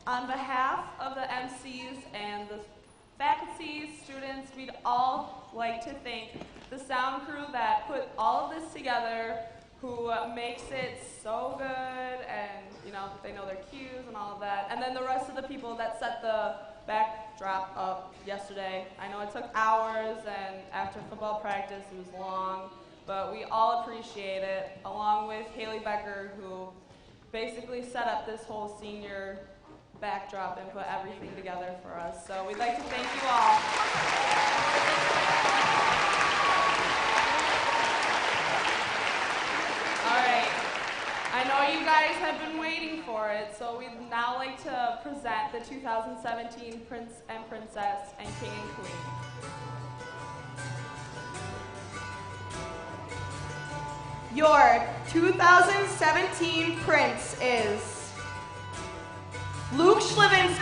On behalf of the MCs and the faculty, students, we'd all like to thank the sound crew that put all of this together, who makes it so good, and they know their cues and all of that. And then the rest of the people that set the backdrop up yesterday. I know it took hours, and after football practice it was long, but we all appreciate it, along with Haley Becker, who basically set up this whole senior backdrop and put everything together for us. So we'd like to thank you all. All right, I know you guys have been waiting for it, so we'd now like to present the 2017 Prince and Princess and King and Queen. Your 2017 Prince is Luke Schlivinsky.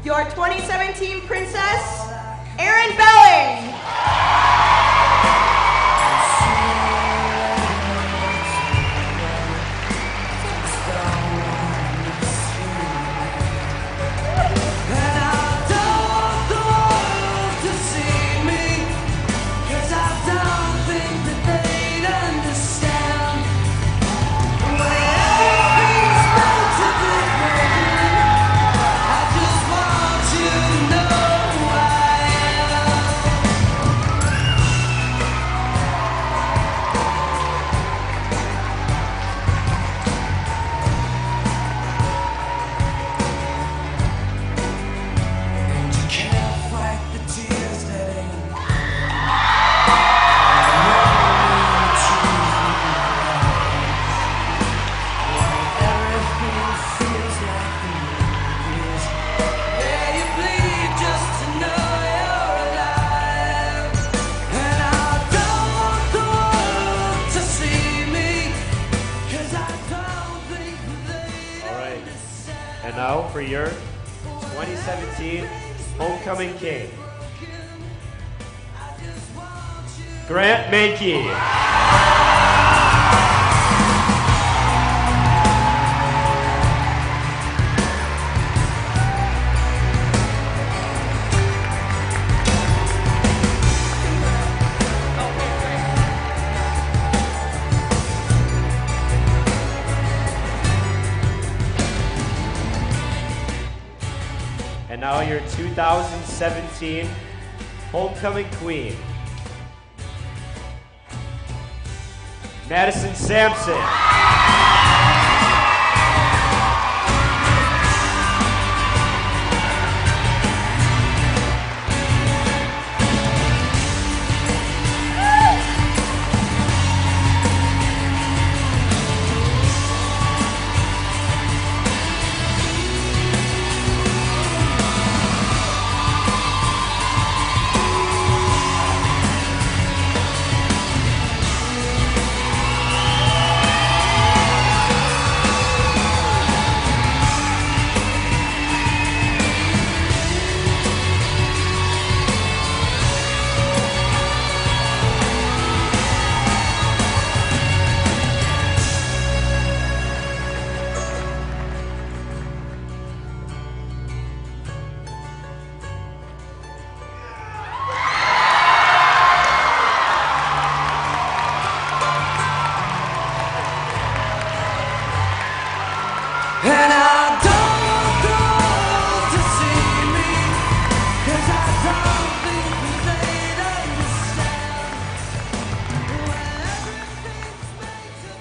Your 2017 Princess, Erin Belling. Now for your 2017 Homecoming King, Grant Mankey. And now your 2017 Homecoming Queen, Madison Sampson.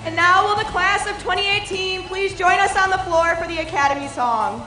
And now will the class of 2018 please join us on the floor for the Academy song.